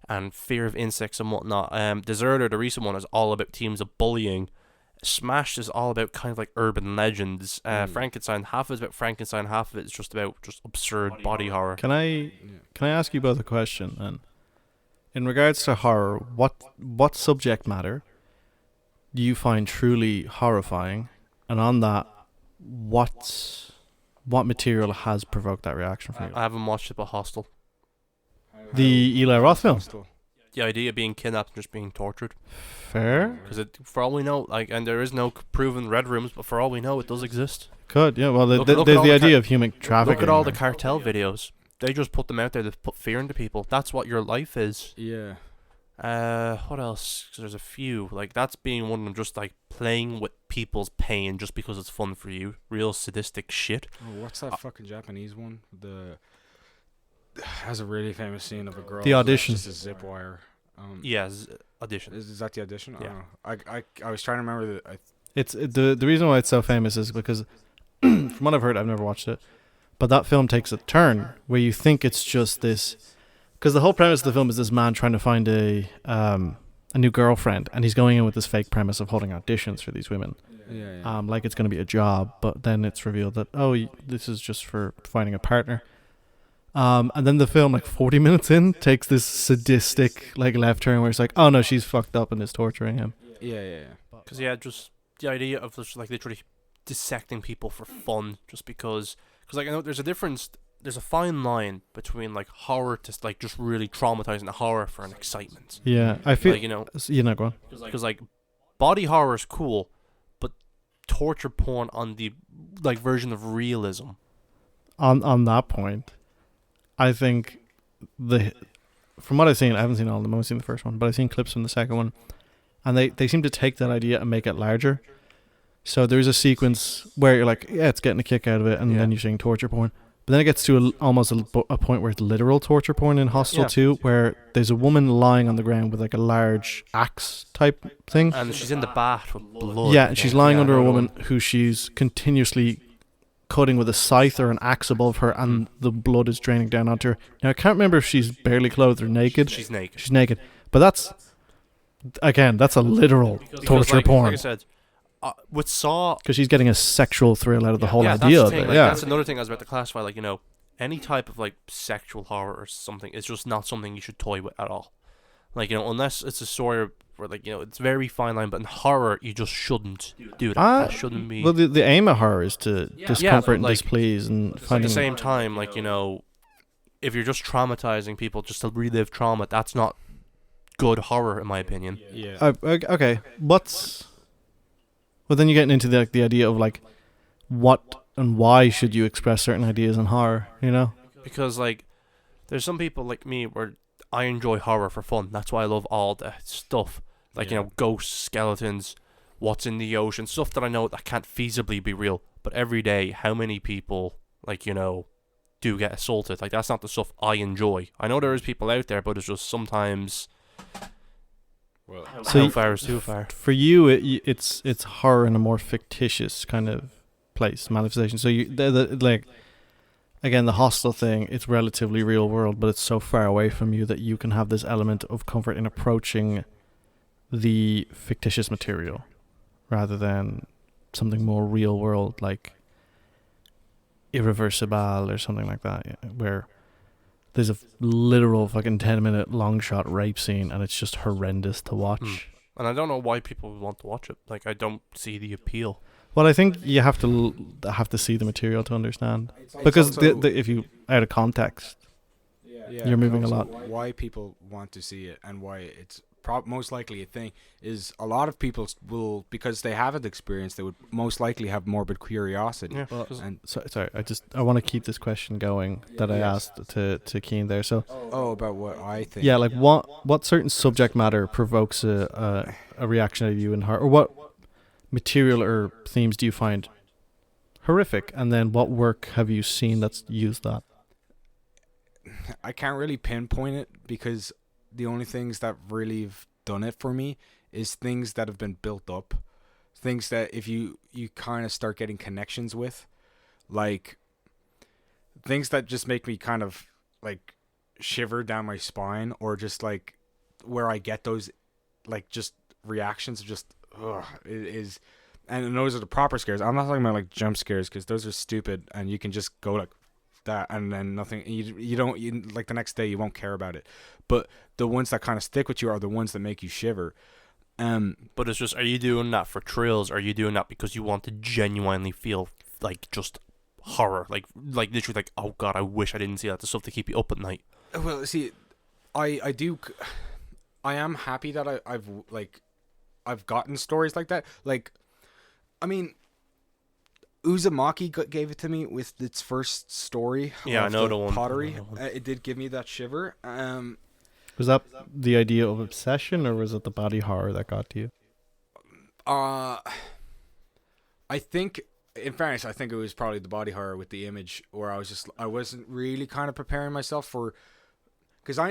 and fear of insects and whatnot. Deserter, the recent one, is all about themes of bullying. Smash is all about kind of like urban legends. Frankenstein, half of it's about Frankenstein, half of it's just about absurd body horror. Can I ask you both a question then? In regards to horror, what subject matter do you find truly horrifying? And on that, what material has provoked that reaction from you? I haven't watched it, but Hostel. The Eli Roth film? the idea of being kidnapped and just being tortured. Fair. Because for all we know, like, and there is no proven red rooms, but for all we know, it does exist. Could, yeah. Well, Look there's at the all idea of human trafficking. Look at all the cartel videos. They just put them out there to put fear into people. That's what your life is. Yeah. What else? 'Cause there's a few. Like, that's being one of them, just like playing with people's pain just because it's fun for you. Real sadistic shit. Oh, what's that fucking Japanese one? Has a really famous scene of a girl. The Audition. Just a zip wire. Yeah, Audition. Is that the Audition? Yeah. I was trying to remember the. It's the reason why it's so famous is because, from what I've heard, I've never watched it, but that film takes a turn where you think it's just this, because the whole premise of the film is this man trying to find a new girlfriend, and he's going in with this fake premise of holding auditions for these women, Yeah. like it's going to be a job, but then it's revealed that this is just for finding a partner. And then the film, like 40 minutes in, takes this sadistic like left turn where it's like, oh no, she's fucked up and is torturing him. Yeah. Because just the idea of just like literally dissecting people for fun, just because like I know there's a fine line between like horror to like just really traumatizing the horror for an excitement. Yeah, I feel like, go on. Because like body horror is cool, but torture porn on the like version of realism. On that point, I think from what I've seen, I haven't seen all of them. I've only seen the first one, but I've seen clips from the second one, and they seem to take that idea and make it larger. So there's a sequence where you're like, yeah, it's getting a kick out of it, and then you're seeing torture porn. But then it gets to almost a point where it's literal torture porn in Hostel 2, where there's a woman lying on the ground with like a large axe type thing. And she's in the bath with blood. Yeah, and she's lying under a woman who she's continuously cutting with a scythe or an axe above her, and the blood is draining down onto her. Now, I can't remember if she's barely clothed or naked. She's naked. She's naked. But that's a literal torture porn. Like I said, with Saw, because she's getting a sexual thrill out of the whole that's idea the of thing, it. like, Yeah, that's another thing I was about to classify. Like, any type of like sexual horror or something is just not something you should toy with at all. Like, unless it's a story where like it's very fine line, but in horror you just shouldn't do that. That shouldn't be. Well, the aim of horror is to discomfort and like, displease, and at finding the same time, like if you're just traumatizing people just to relive trauma, that's not good horror, in my opinion. Yeah. Okay, well, then you're getting into the idea of like what and why should you express certain ideas in horror, Because like there's some people like me where I enjoy horror for fun. That's why I love all the stuff like ghosts, skeletons, what's in the ocean, stuff that I know that can't feasibly be real. But every day, how many people like do get assaulted? Like, that's not the stuff I enjoy. I know there is people out there, but it's just sometimes. Well, how far is too far? For you, it's horror in a more fictitious kind of place, manifestation. So like, again, the hostel thing, it's relatively real world, but it's so far away from you that you can have this element of comfort in approaching the fictitious material rather than something more real world like Irreversible or something like that, where there's a literal fucking 10-minute long shot rape scene and it's just horrendous to watch. And I don't know why people would want to watch it. Like, I don't see the appeal. Well, I think you have to see the material to understand, because if you out of context, you're moving a lot. Why people want to see it and why it's most likely a thing is a lot of people will, because they haven't experienced, they would most likely have morbid curiosity. Yeah. Sorry, I want to keep this question going that I asked to Cian there. So, about what I think. Yeah, like what certain subject matter provokes a reaction out of you in horror, or what material or themes do you find horrific, and then what work have you seen that's used that? I can't really pinpoint it, because the only things that really have done it for me is things that have been built up, things that if you kind of start getting connections with, like things that just make me kind of like shiver down my spine, or just like where I get those like just reactions of just and those are the proper scares. I'm not talking about like jump scares, because those are stupid and you can just go like that and then nothing, you don't like the next day you won't care about it. But the ones that kind of stick with you are the ones that make you shiver. But it's just, are you doing that for thrills? Or are you doing that because you want to genuinely feel like just horror, like literally like, oh god, I wish I didn't see that, the stuff to keep you up at night? Well, see, I do. I am happy that I've gotten stories like that. Like, I mean, Uzumaki gave it to me with its first story. Yeah, I know the one. Pottery. It did give me that shiver. Was that the idea of obsession, or was it the body horror that got to you? I think, in fairness, I think it was probably the body horror with the image, where I wasn't really kind of preparing myself for, because I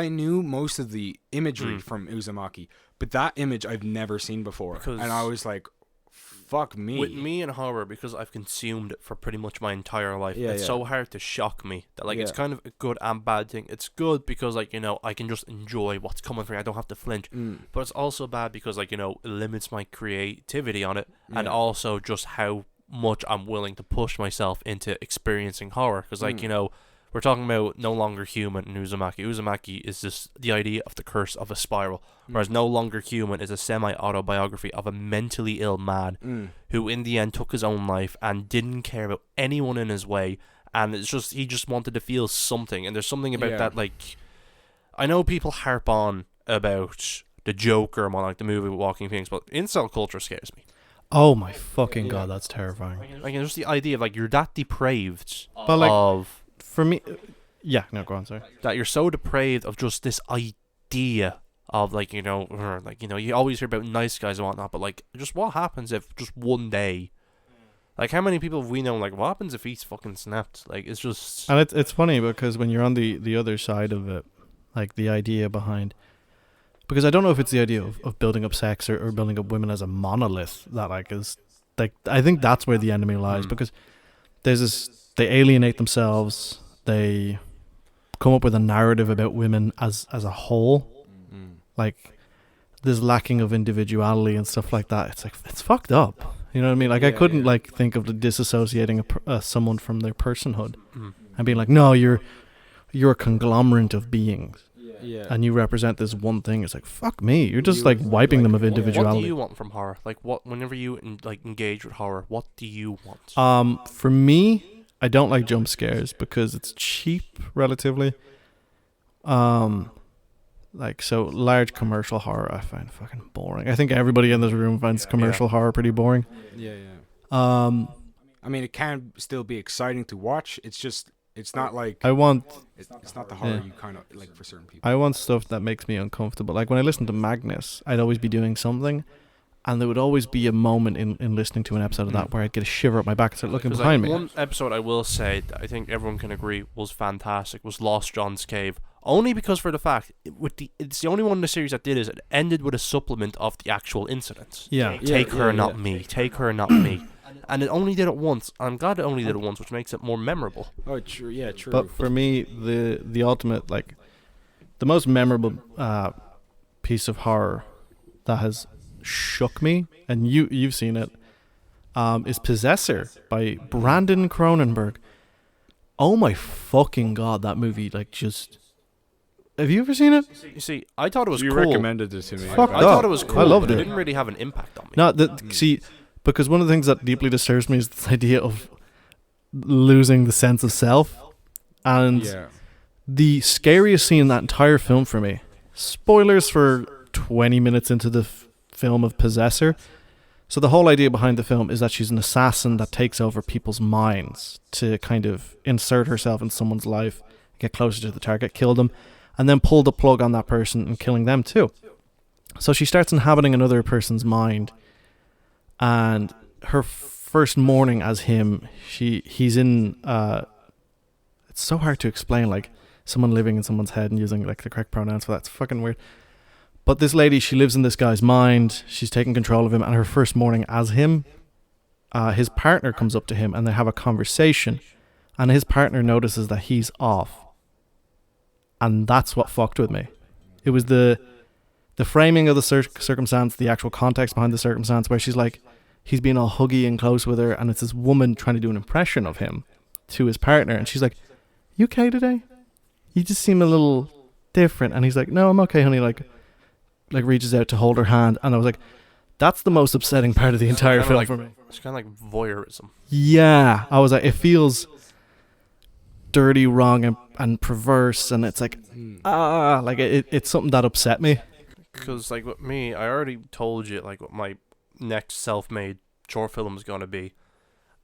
knew most of the imagery from Uzumaki, but that image I've never seen before, and I was like, fuck me. With me and horror, because I've consumed it for pretty much my entire life, it's so hard to shock me that it's kind of a good and bad thing. It's good because I can just enjoy what's coming for me. I don't have to flinch. But it's also bad because it limits my creativity on it, and also just how much I'm willing to push myself into experiencing horror. Because we're talking about No Longer Human in Uzumaki. Uzumaki is just the idea of the curse of a spiral, whereas No Longer Human is a semi-autobiography of a mentally ill man who in the end took his own life and didn't care about anyone in his way, and it's just he just wanted to feel something. And there's something about that, I know people harp on about the Joker and the movie with Walking Phoenix, but incel culture scares me. Oh my fucking god, that's terrifying. Just the idea of you're that depraved but for me, go on, sorry. That you're so depraved of just this idea of you always hear about nice guys and whatnot, but just what happens if just one day, how many people have we known, what happens if he's fucking snapped? It's just... And it's funny because when you're on the other side of it, the idea behind, because I don't know if it's the idea of building up sex or building up women as a monolith that is I think that's where the enemy lies, because there's this. They alienate themselves. They come up with a narrative about women as a whole. There's lacking of individuality and stuff like that. It's fucked up. You know what I mean? I couldn't think of disassociating someone from their personhood and being like, no, you're a conglomerate of beings. Yeah. And you represent this one thing. It's fuck me. You're just wiping them of individuality. What do you want from horror? Whenever you engage with horror, what do you want? For me, I don't like jump scares because it's cheap relatively. So large commercial horror I find fucking boring. I think everybody in this room finds commercial horror pretty boring. Yeah. I mean, it can still be exciting to watch. It's just, it's not it's not the horror you kind of like for certain people. I want stuff that makes me uncomfortable. When I listen to Magnus, I'd always be doing something, and there would always be a moment in listening to an episode of that where I'd get a shiver up my back and start looking behind me. One episode I will say that I think everyone can agree was fantastic was Lost John's Cave. Only because for the fact, it's the only one in the series that did is it ended with a supplement of the actual incidents. Yeah. Take her, not me. Take her, not me. And it only did it once. I'm glad it only did it once, which makes it more memorable. Oh, true. Yeah, true. But for me, the ultimate, the most memorable piece of horror that has shook me, and you've seen it, is Possessor by Brandon Cronenberg. Oh my fucking god, that movie have you ever seen it? You see, I thought it was you cool. You recommended it to me. I thought it was cool. I loved it. It didn't really have an impact on me. No, see, because one of the things that deeply disturbs me is the idea of losing the sense of self, and the scariest scene in that entire film for me. Spoilers for 20 minutes into the film of Possessor. So the whole idea behind the film is that she's an assassin that takes over people's minds to kind of insert herself in someone's life, get closer to the target, kill them, and then pull the plug on that person and killing them too. So she starts inhabiting another person's mind, and her first morning as him, he's in it's so hard to explain, someone living in someone's head and using the correct pronouns for that. It's fucking weird. But this lady, she lives in this guy's mind. She's taking control of him, and her first morning as him, his partner comes up to him and they have a conversation, and his partner notices that he's off. And that's what fucked with me. It was the framing of the circumstance, the actual context behind the circumstance, where he's being all huggy and close with her, and it's this woman trying to do an impression of him to his partner, and she's like, "You okay today? You just seem a little different." And he's like, "No, I'm okay, honey." Reaches out to hold her hand, and I was like, that's the most upsetting part of the entire film for me. It's kind of like voyeurism. Yeah, I was like, it feels dirty, wrong, and perverse, and it's it's something that upset me. Because like with me, I already told you like what my next self-made short film is gonna be,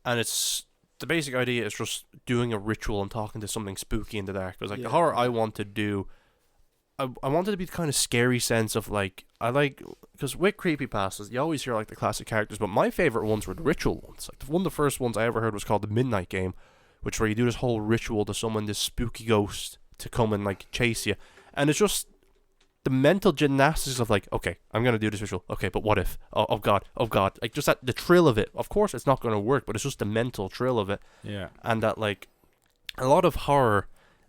and it's the basic idea is just doing a ritual and talking to something spooky in the dark. Because like the horror I want to do, I wanted to be the kind of scary sense of like I like because with creepypastas you always hear like the classic characters, but my favorite ones were the ritual ones. Like one of the first ones I ever heard was called the Midnight Game, which where you do this whole ritual to summon this spooky ghost to come and like chase you, and it's just the mental gymnastics of like, okay, I'm gonna do this ritual. Okay, but what if? Oh god, like just that the thrill of it. Of course, it's not gonna work, but it's just the mental thrill of it. Yeah. And that like a lot of horror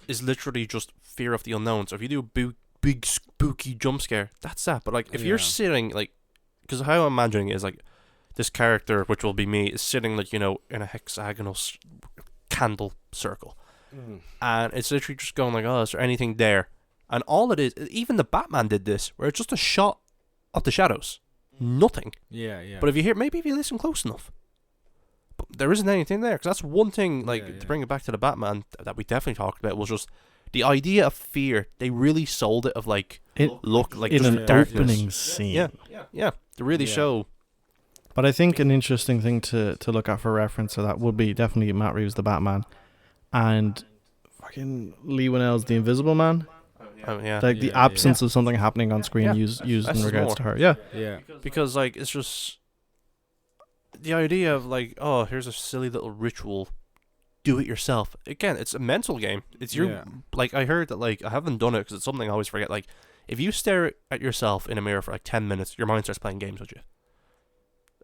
is literally just fear of the unknown. So if you do a big spooky jump scare, that's that. But like if you're sitting like, because how I'm imagining it is like this character, which will be me, is sitting like in a hexagonal candle circle, and it's literally just going like, oh, is there anything there? And all it is, even the Batman did this, where it's just a shot of the shadows, nothing. Yeah. But if you listen close enough, but there isn't anything there. Because that's one thing, like to bring it back to the Batman that we definitely talked about, was just the idea of fear. They really sold it of like look like in just an darkness. opening scene. Yeah, to really show. But I think an interesting thing to look at for reference to that would be definitely Matt Reeves' The Batman, and fucking Lee Winnell's The Invisible Man. Like the absence of something happening on screen used in regards to her. Yeah. Because like it's just the idea of like, oh, here's a silly little ritual, do it yourself. Again, it's a mental game. It's your like I heard that like I haven't done it because it's something I always forget. Like if you stare at yourself in a mirror for like 10 minutes, your mind starts playing games with you.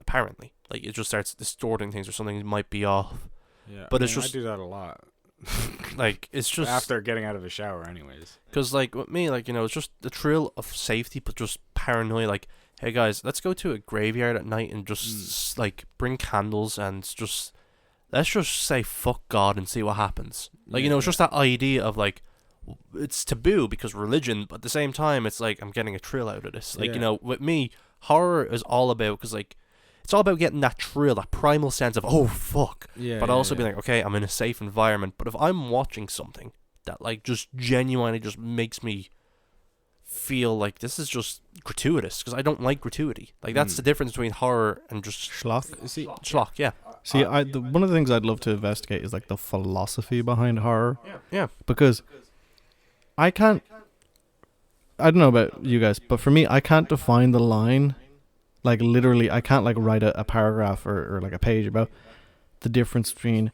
Apparently, like it just starts distorting things or something might be off. Yeah, but it's just I do that a lot. Like it's just after getting out of a shower, anyways. Because like with me, like it's just the thrill of safety, but just paranoia. Like, hey guys, let's go to a graveyard at night and just like bring candles and just let's just say fuck God and see what happens. Like it's just that idea of like it's taboo because religion, but at the same time, it's like I'm getting a thrill out of this. Like with me, horror is all about because like. It's all about getting that thrill, that primal sense of, oh, fuck. But also being like, okay, I'm in a safe environment. But if I'm watching something that, like, just genuinely just makes me feel like this is just gratuitous, because I don't like gratuity. Like, that's the difference between horror and just... Schlock? Schlock, yeah. See, one of the things I'd love to investigate is, like, the philosophy behind horror. Yeah. Because I don't know about you guys, but for me, I can't define the line... Like, literally, I can't, like, write a paragraph or, like, a page about the difference between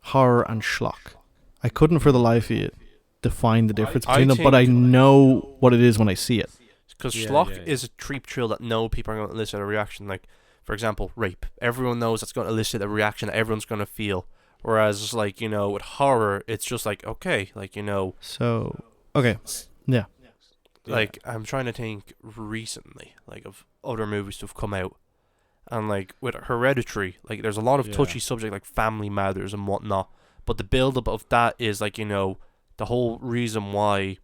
horror and schlock. I couldn't, for the life of it, define the difference between them, but I know what it is when I see it. Because schlock is a creep thrill that no people are going to elicit a reaction. Like, for example, rape. Everyone knows that's going to elicit a reaction that everyone's going to feel. Whereas, like, with horror, it's just like, okay, like, So, okay, yeah. Like, I'm trying to think recently, like, of other movies to have come out. And, like, with Hereditary, like, there's a lot of touchy subject, like family matters and whatnot. But the build-up of that is, like, the whole reason why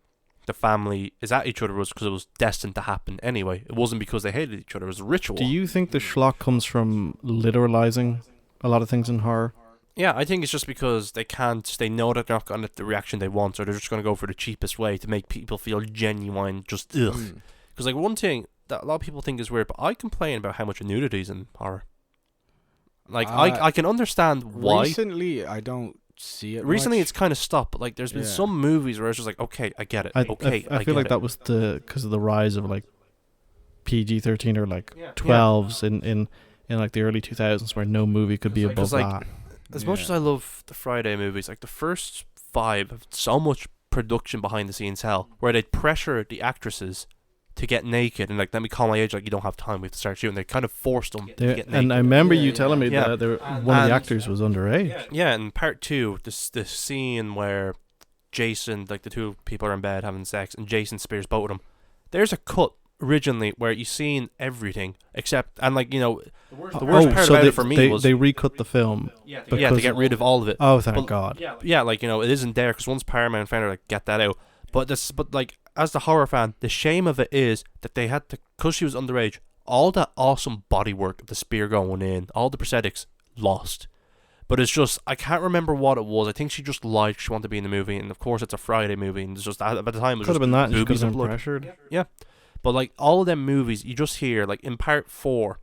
the family is at each other was because it was destined to happen anyway. It wasn't because they hated each other. It was a ritual. Do you think the schlock comes from literalizing a lot of things in horror? Yeah, I think it's just because they know that they're not going to get the reaction they want, so they're just going to go for the cheapest way to make people feel genuine, just ugh. Because, like, one thing that a lot of people think is weird, but I complain about how much nudity is in horror. Like, I can understand why. Recently, I don't see it Recently, much. It's kind of stopped, but, like, there's been some movies where it's just like, okay, I get it. I feel like that was because of the rise of, like, PG-13 or, like, 12s in like, the early 2000s where no movie could be above that. As much as I love the Friday movies, like the first 5 have so much production behind the scenes hell, where they'd pressure the actresses to get naked and like, let me call my age, like you don't have time, we have to start shooting. They kind of forced them to get naked. And I remember you telling me that one of the actors was underage. Yeah, and part 2, this scene where Jason, like the two people are in bed having sex, and Jason spears both of them. There's a cut originally where you seen everything except, and like the worst part about it for me was they recut the film to get rid of all of it. Oh, thank God. Yeah, like it isn't there because once Paramount found out, like, get that out. But like as the horror fan, the shame of it is that they had to, because she was underage, all that awesome body work of the spear going in, all the prosthetics lost. But it's just, I can't remember what it was. I think she just lied she wanted to be in the movie, and of course it's a Friday movie, and it's just at the time it was could have been that. boobies and blood. Pressured. Yeah. But like all of them movies, you just hear like in part 4.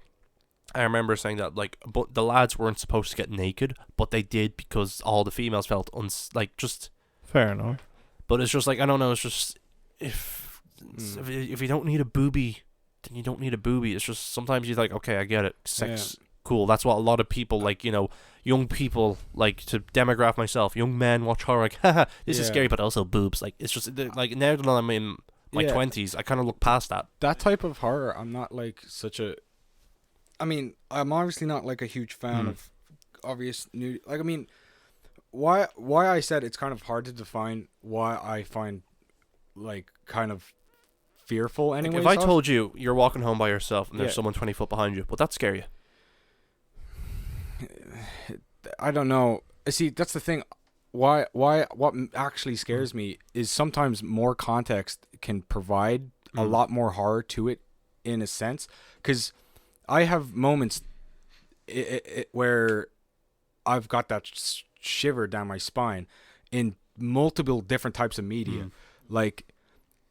I remember saying that like, but the lads weren't supposed to get naked, but they did because all the females felt just. Fair enough. But it's just like, I don't know. It's just if you don't need a boobie, then you don't need a boobie. It's just sometimes you're like, okay, I get it. Sex, cool. That's what a lot of people like. Young people like to demograph myself. Young men watch horror like, haha, this is scary, but also boobs. Like it's just like now that I'm in my 20s, I kind of look past that. That type of horror, I'm not like such a. I mean, I'm obviously not like a huge fan of obvious nudity. Like, I mean, why I said it's kind of hard to define why I find like kind of fearful anyway. If I told you you're walking home by yourself and there's someone 20 foot behind you, would that scare you? I don't know. See, that's the thing. What actually scares me is sometimes more context can provide a lot more horror to it in a sense, because I have moments where I've got that shiver down my spine in multiple different types of media. Like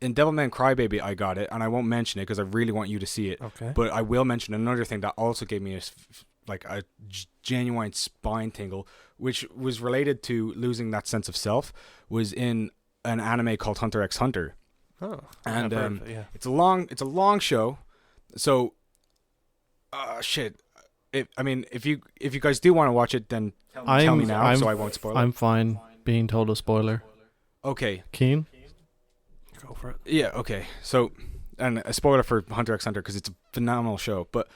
in Devilman Crybaby, I got it, and I won't mention it because I really want you to see it. Okay. But I will mention another thing that also gave me a genuine spine tingle, which was related to losing that sense of self, was in an anime called Hunter x Hunter. Oh. And it's a long show, so. Shit. If you guys do want to watch it, then tell me now, so I won't spoil it. I'm fine being told a spoiler. Okay. Keen? Go for it. Yeah. Okay. So, and a spoiler for Hunter x Hunter because it's a phenomenal show, but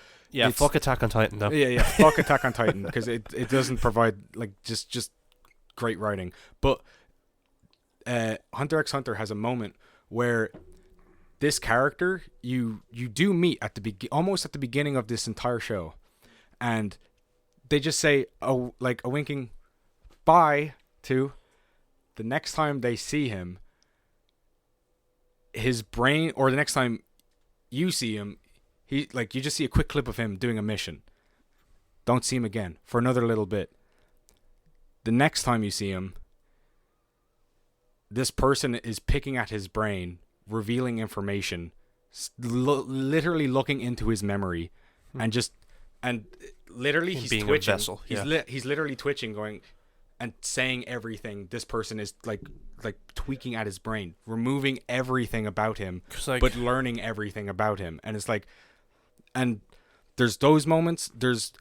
fuck Attack on Titan though. Yeah. Fuck Attack on Titan because it doesn't provide like just great writing. But Hunter x Hunter has a moment where this character you do meet at almost at the beginning of this entire show, and they just say a winking bye to the next time they see him, his brain, or the next time you see him, you just see a quick clip of him doing a mission. Don't see him again for another little bit. The next time you see him, this person is picking at his brain, revealing information, literally looking into his memory, and literally he's being twitching. A vessel. He's literally twitching, going and saying everything. This person is like tweaking at his brain, removing everything about him, but learning everything about him. And it's like, and there's those moments. There's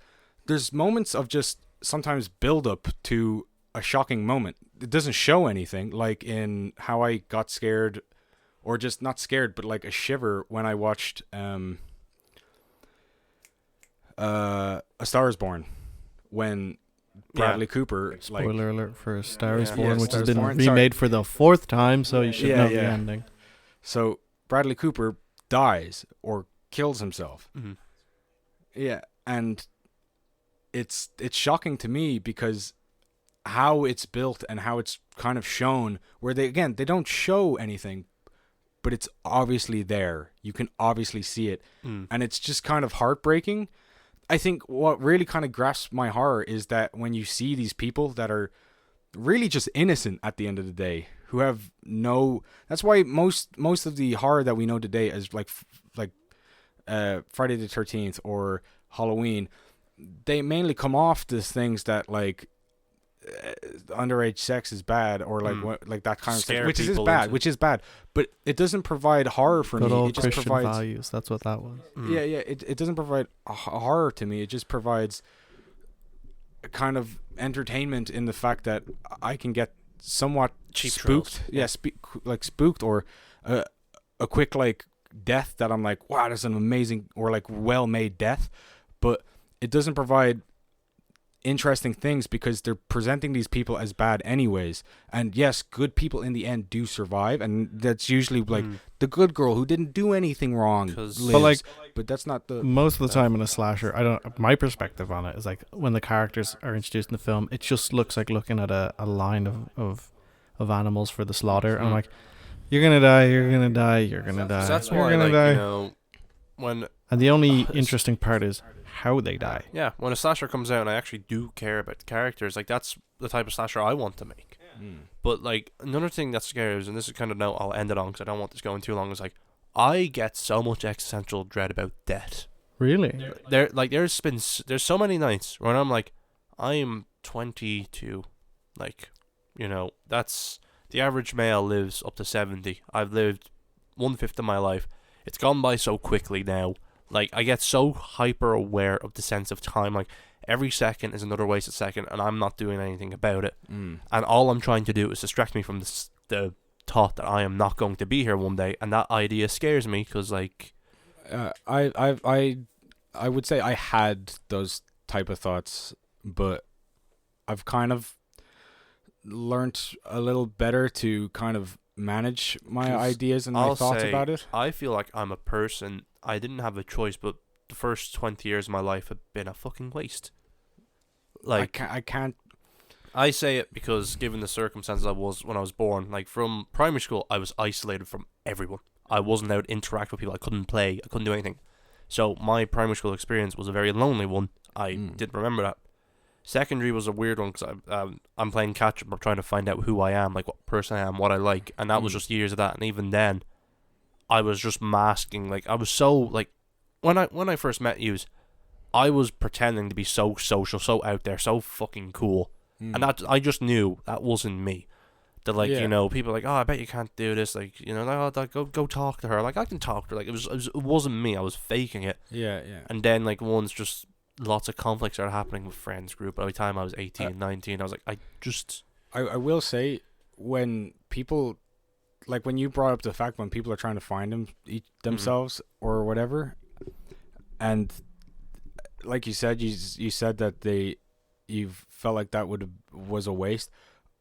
moments of just sometimes build up to a shocking moment. It doesn't show anything, like in How I Got Scared. Or just not scared, but like a shiver when I watched A Star Is Born, when Bradley Cooper. Spoiler alert for A Star Is Born, Yeah, which Star has Is been Born. remade for the 4th time, so you should know the ending. So Bradley Cooper dies or kills himself. Mm-hmm. Yeah, and it's shocking to me because how it's built and how it's kind of shown, where they don't show anything, but it's obviously there. You can obviously see it. And it's just kind of heartbreaking. I think what really kind of grasps my horror is that when you see these people that are really just innocent at the end of the day, who have no... That's why most of the horror that we know today is like Friday the 13th or Halloween, they mainly come off as things that like underage sex is bad, or like that kind of stuff, which is bad, but it doesn't provide horror for me. It just Christian provides values. That's what that was. It doesn't provide a horror to me. It just provides a kind of entertainment in the fact that I can get somewhat cheap spooked, spooked, or a quick like death that I'm like, wow, that's an amazing or like well made death, but it doesn't provide interesting things because they're presenting these people as bad anyways. And yes, good people in the end do survive, and that's usually like the good girl who didn't do anything wrong lives, but that's not the most of the time in a slasher. My perspective on it is like when the characters are introduced in the film, it just looks like looking at a line of animals for the slaughter. And I'm like, you're gonna die, you're gonna die, you're gonna die. So that's you're why, gonna like, die. And the only interesting part is how they die. Yeah, when a slasher comes out and I actually do care about the characters, like that's the type of slasher I want to make. But like another thing that scares, and this is kind of now I'll end it on because I don't want this going too long, is like I get so much existential dread about death. Really? There's so many nights when I'm like, I'm 22, like, that's the average male lives up to 70. I've lived 1/5 of my life. It's gone by so quickly now. Like, I get so hyper aware of the sense of time. Like, every second is another wasted second, and I'm not doing anything about it. And all I'm trying to do is distract me from the thought that I am not going to be here one day, and that idea scares me because, like, I would say I had those type of thoughts, but I've kind of learnt a little better to kind of manage my ideas and my thoughts about it. I feel like I'm a person, I didn't have a choice, but the first 20 years of my life have been a fucking waste. Like, I can't. I say it because given the circumstances I was when I was born, like from primary school, I was isolated from everyone. I wasn't out to interact with people. I couldn't play. I couldn't do anything. So my primary school experience was a very lonely one. I didn't remember that. Secondary was a weird one because I'm playing catch up. I'm trying to find out who I am, like what person I am, what I like, and that was just years of that. And even then, I was just masking. Like I was so like when I first met you, I was pretending to be so social, so out there, so fucking cool, and that I just knew that wasn't me. That like people are like, oh, I bet you can't do this. Like go talk to her. Like I can talk to her. Like it wasn't me. I was faking it. Yeah. And then like once just lots of conflicts started happening with friends group. By the time I was 18, 19, I was like, I will say when people, like when you brought up the fact when people are trying to find themselves or whatever, and like you said, you said that you felt like that was a waste.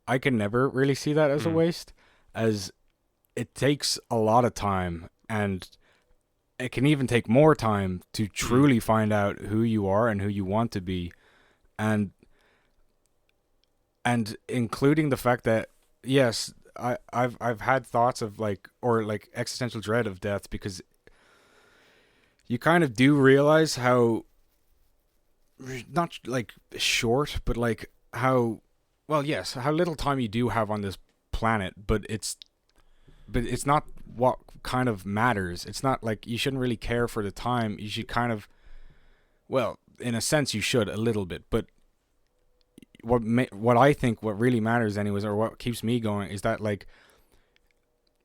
I can never really see that as a waste, as it takes a lot of time, and it can even take more time to truly find out who you are and who you want to be, and including the fact that yes, I've had thoughts of like existential dread of death, because you kind of do realize how not like short, but like how little time you do have on this planet, but it's not what kind of matters. It's not like you shouldn't really care for the time. You should kind of, well, in a sense you should a little bit, but what I think what really matters anyways, or what keeps me going, is that like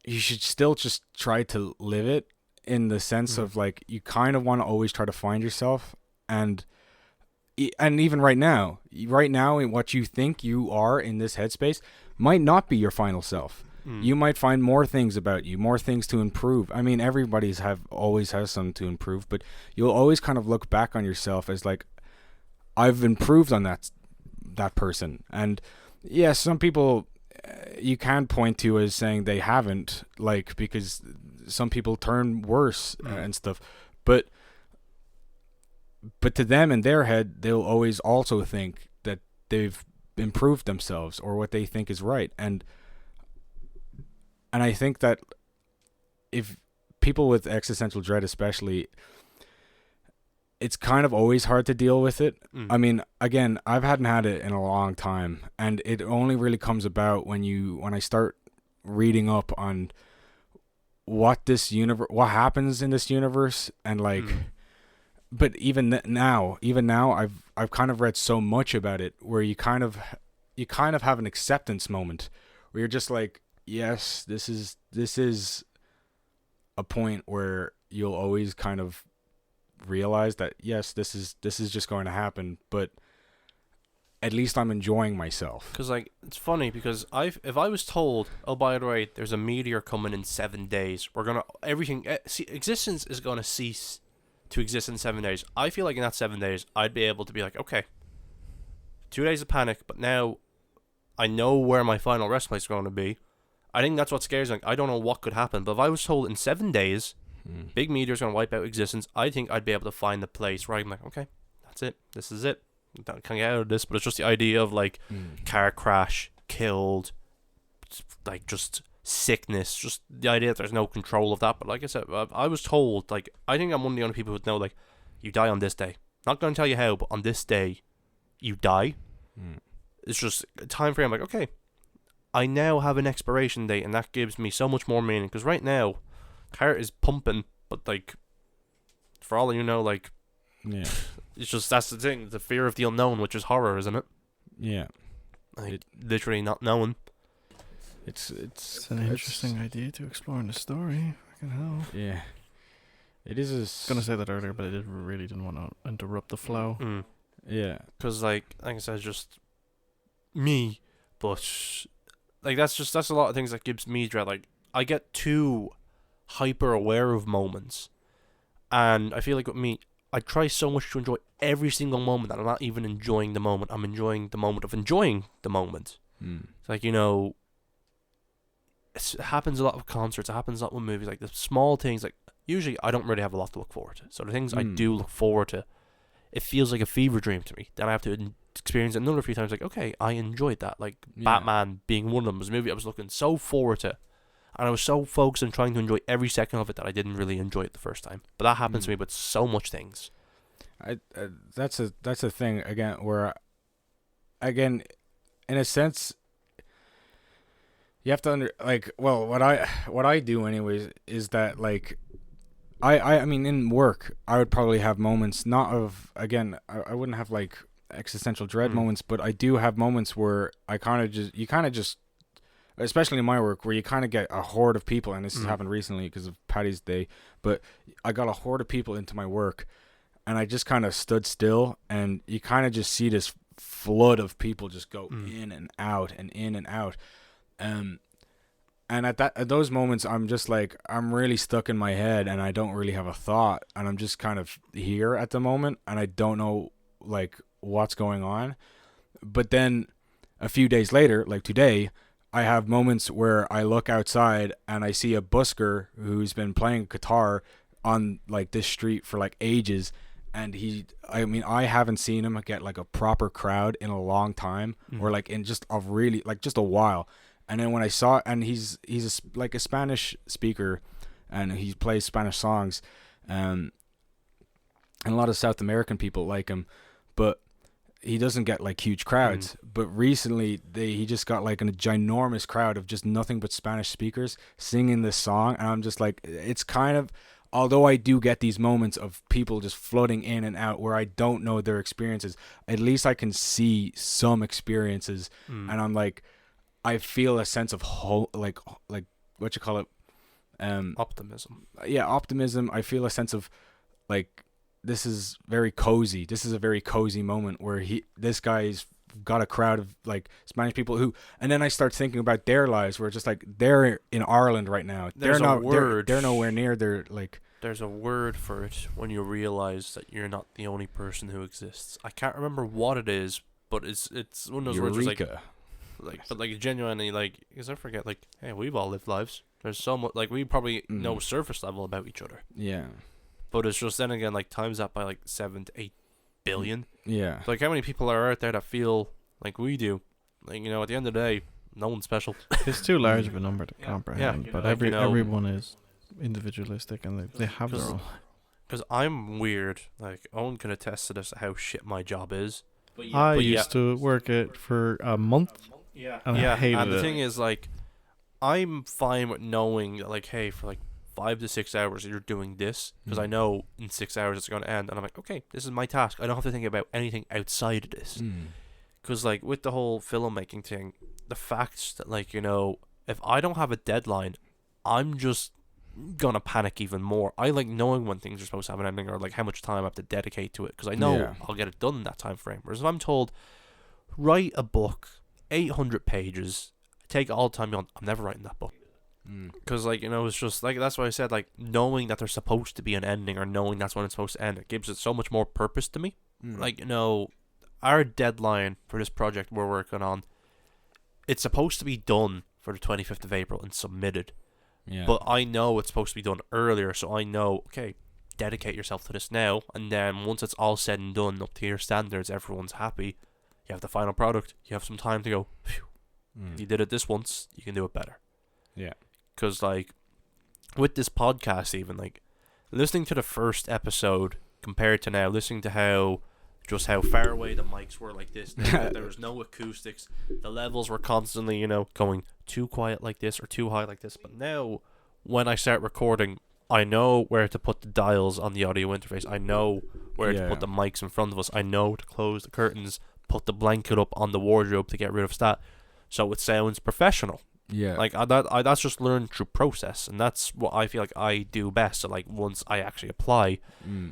you should still just try to live it, in the sense of like you kind of want to always try to find yourself, and even right now in what you think you are in this headspace might not be your final self. You might find more things about you, more things to improve. I mean, everybody's always has something to improve, but you'll always kind of look back on yourself as like, I've improved on that person. And yeah, some people you can point to as saying they haven't, like, because some people turn worse and stuff, but to them in their head, they'll always also think that they've improved themselves or what they think is right. And I think that if people with existential dread especially, it's kind of always hard to deal with it. I mean, again, hadn't had it in a long time, and it only really comes about when I start reading up on what happens in this universe, and like but even now I've kind of read so much about it where you kind of have an acceptance moment where you're just like, yes, this is a point where you'll always kind of realize that yes, this is just going to happen, but at least I'm enjoying myself. Because like it's funny, because if I was told, oh, by the way, there's a meteor coming in 7 days, existence is gonna cease to exist in 7 days. I feel like in that 7 days I'd be able to be like, okay, 2 days of panic, but now I know where my final rest place is going to be. I think that's what scares me. Like, I don't know what could happen, but if I was told in 7 days big meteor's going to wipe out existence, I think I'd be able to find the place where I'm like, okay, that's it, this is it, I can't get out of this. But it's just the idea of like car crash, killed, like just sickness, just the idea that there's no control of that. But like I said, I was told, like, I think I'm one of the only people who would know, like, you die on this day, not going to tell you how, but on this day you die. It's just a time frame. Like, okay, I now have an expiration date, and that gives me so much more meaning, because right now heart is pumping, but like, for all you know, like, Yeah. it's just, that's the thing, the fear of the unknown, which is horror, isn't it? Yeah. Like, literally not knowing. It's It's an interesting idea to explore in the story. Fucking hell. Yeah. It is. I was gonna say that earlier, but I really didn't want to interrupt the flow. Yeah. Because like I said, just me, but like that's a lot of things that gives me dread. Like I get too hyper aware of moments, and I feel like with me, I try so much to enjoy every single moment that I'm not even enjoying the moment. I'm enjoying the moment of enjoying the moment. It's like, you know, it happens a lot with concerts. It happens a lot with movies. Like the small things. Like usually, I don't really have a lot to look forward to. So the things I do look forward to, it feels like a fever dream to me. Then I have to experience it another few times. Like, okay, I enjoyed that. Like Batman being one of them was a movie I was looking so forward to, and I was so focused on trying to enjoy every second of it that I didn't really enjoy it the first time. But that happens to me with so much things. That's a thing again where, again, in a sense, you have to what I do anyways is that like I mean in work I would probably have moments not of, again, I wouldn't have like existential dread moments, but I do have moments where you kind of just especially in my work where you kind of get a horde of people, and this has happened recently because of Paddy's Day, but I got a horde of people into my work and I just kind of stood still, and you kind of just see this flood of people just go in and out and in and out. And at those moments, I'm just like, I'm really stuck in my head, and I don't really have a thought, and I'm just kind of here at the moment, and I don't know like what's going on. But then a few days later, like today, I have moments where I look outside and I see a busker who's been playing guitar on like this street for like ages, and I haven't seen him get like a proper crowd in a long time, or like in just a while. And then when I saw, and he's like a Spanish speaker, and he plays Spanish songs, and a lot of South American people like him, but he doesn't get like huge crowds. But recently he just got like a ginormous crowd of just nothing but Spanish speakers singing this song, and I'm just like, it's kind of, although I do get these moments of people just flooding in and out where I don't know their experiences, at least I can see some experiences, and I'm like, I feel a sense of like what you call it, Optimism. Yeah, optimism. I feel a sense of like, this is very cozy. This is a very cozy moment where this guy's got a crowd of like Spanish people who, and then I start thinking about their lives where it's just like they're in Ireland right now. They're nowhere near. They're like, there's a word for it when you realize that you're not the only person who exists. I can't remember what it is, but it's one of those words but like genuinely, like, because I forget, like, hey, we've all lived lives. There's so much, like, we probably know surface level about each other. Yeah. But it's just, then again, like, times that by like 7 to 8 billion. Yeah. So, like, how many people are out there that feel like we do? Like, you know, at the end of the day, no one's special. It's too large of a number to comprehend, Yeah, but like, everyone is individualistic, and they have their own. Because I'm weird. Like, Owen can attest to this, how shit my job is. I used to work it for a month. And I hated and the it. thing is, like, I'm fine with knowing that, like, hey, for like 5 to 6 hours you're doing this, because I know in 6 hours it's going to end, and I'm like, okay, this is my task. I don't have to think about anything outside of this. Because like with the whole filmmaking thing, the fact that, like, you know, if I don't have a deadline, I'm just gonna panic even more. I like knowing when things are supposed to have an ending, or like how much time I have to dedicate to it, because I know I'll get it done in that time frame. Whereas if I'm told, write a book, 800 pages, take all the time you want, I'm never writing that book. Because, like, you know, it's just like, that's why I said, like, knowing that there's supposed to be an ending, or knowing that's when it's supposed to end, it gives it so much more purpose to me. Like, you know, our deadline for this project we're working on, it's supposed to be done for the 25th of April and submitted. But I know it's supposed to be done earlier, so I know, okay, dedicate yourself to this now, and then once it's all said and done, up to your standards, everyone's happy, you have the final product, you have some time to go, phew, you did it this once, you can do it better. Yeah. Because, like, with this podcast even, like, listening to the first episode compared to now, listening to how far away the mics were like this, there was no acoustics, the levels were constantly, you know, going too quiet like this or too high like this, but now when I start recording, I know where to put the dials on the audio interface. I know where to put the mics in front of us. I know to close the curtains, put the blanket up on the wardrobe to get rid of that, so it sounds professional. Yeah. Like that's just learned through process, and that's what I feel like I do best. So like once I actually apply,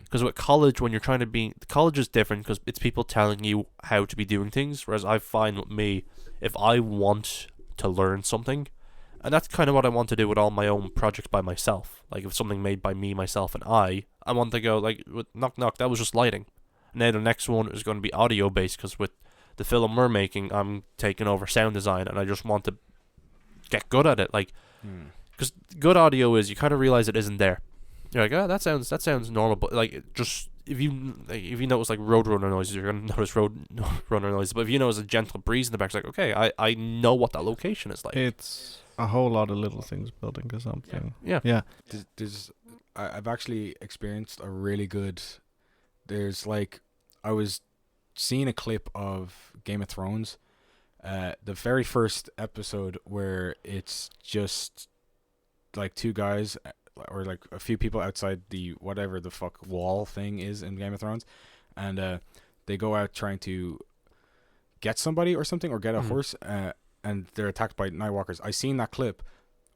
because with college, when you're trying to be, college is different because it's people telling you how to be doing things. Whereas I find with me, if I want to learn something, and that's kind of what I want to do with all my own projects by myself. Like if something made by me, myself, and I want to go like with Knock Knock. That was just lighting. And then the next one is going to be audio based because with the film we're making, I'm taking over sound design, and I just want to get good at it. Like, because good audio is you kind of realize it isn't there. You're like, oh, that sounds normal, but like just if you notice like roadrunner noises, you're gonna notice roadrunner noises. But if you notice a gentle breeze in the back, it's like, okay, I know what that location is like. It's a whole lot of little things building to something. Yeah. I've actually experienced a really good. There's like, I was seeing a clip of Game of Thrones, the very first episode where it's just like two guys or like a few people outside the whatever the fuck wall thing is in Game of Thrones, and they go out trying to get somebody or something or get a horse, and they're attacked by Nightwalkers. I seen that clip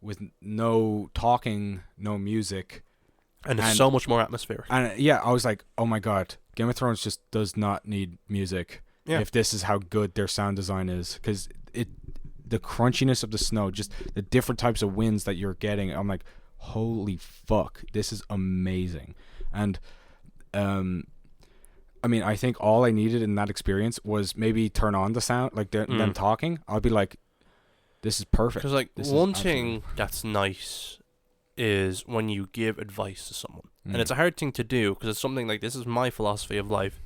with no talking, no music. And it's so much more atmospheric. And yeah, I was like, oh my god, Game of Thrones just does not need music. Yeah. If this is how good their sound design is, because the crunchiness of the snow, just the different types of winds that you're getting, I'm like, holy fuck, this is amazing. And I mean, I think all I needed in that experience was maybe turn on the sound, like them talking. I'll be like, this is perfect. Because like one thing that's nice is when you give advice to someone, and it's a hard thing to do because it's something like, this is my philosophy of life,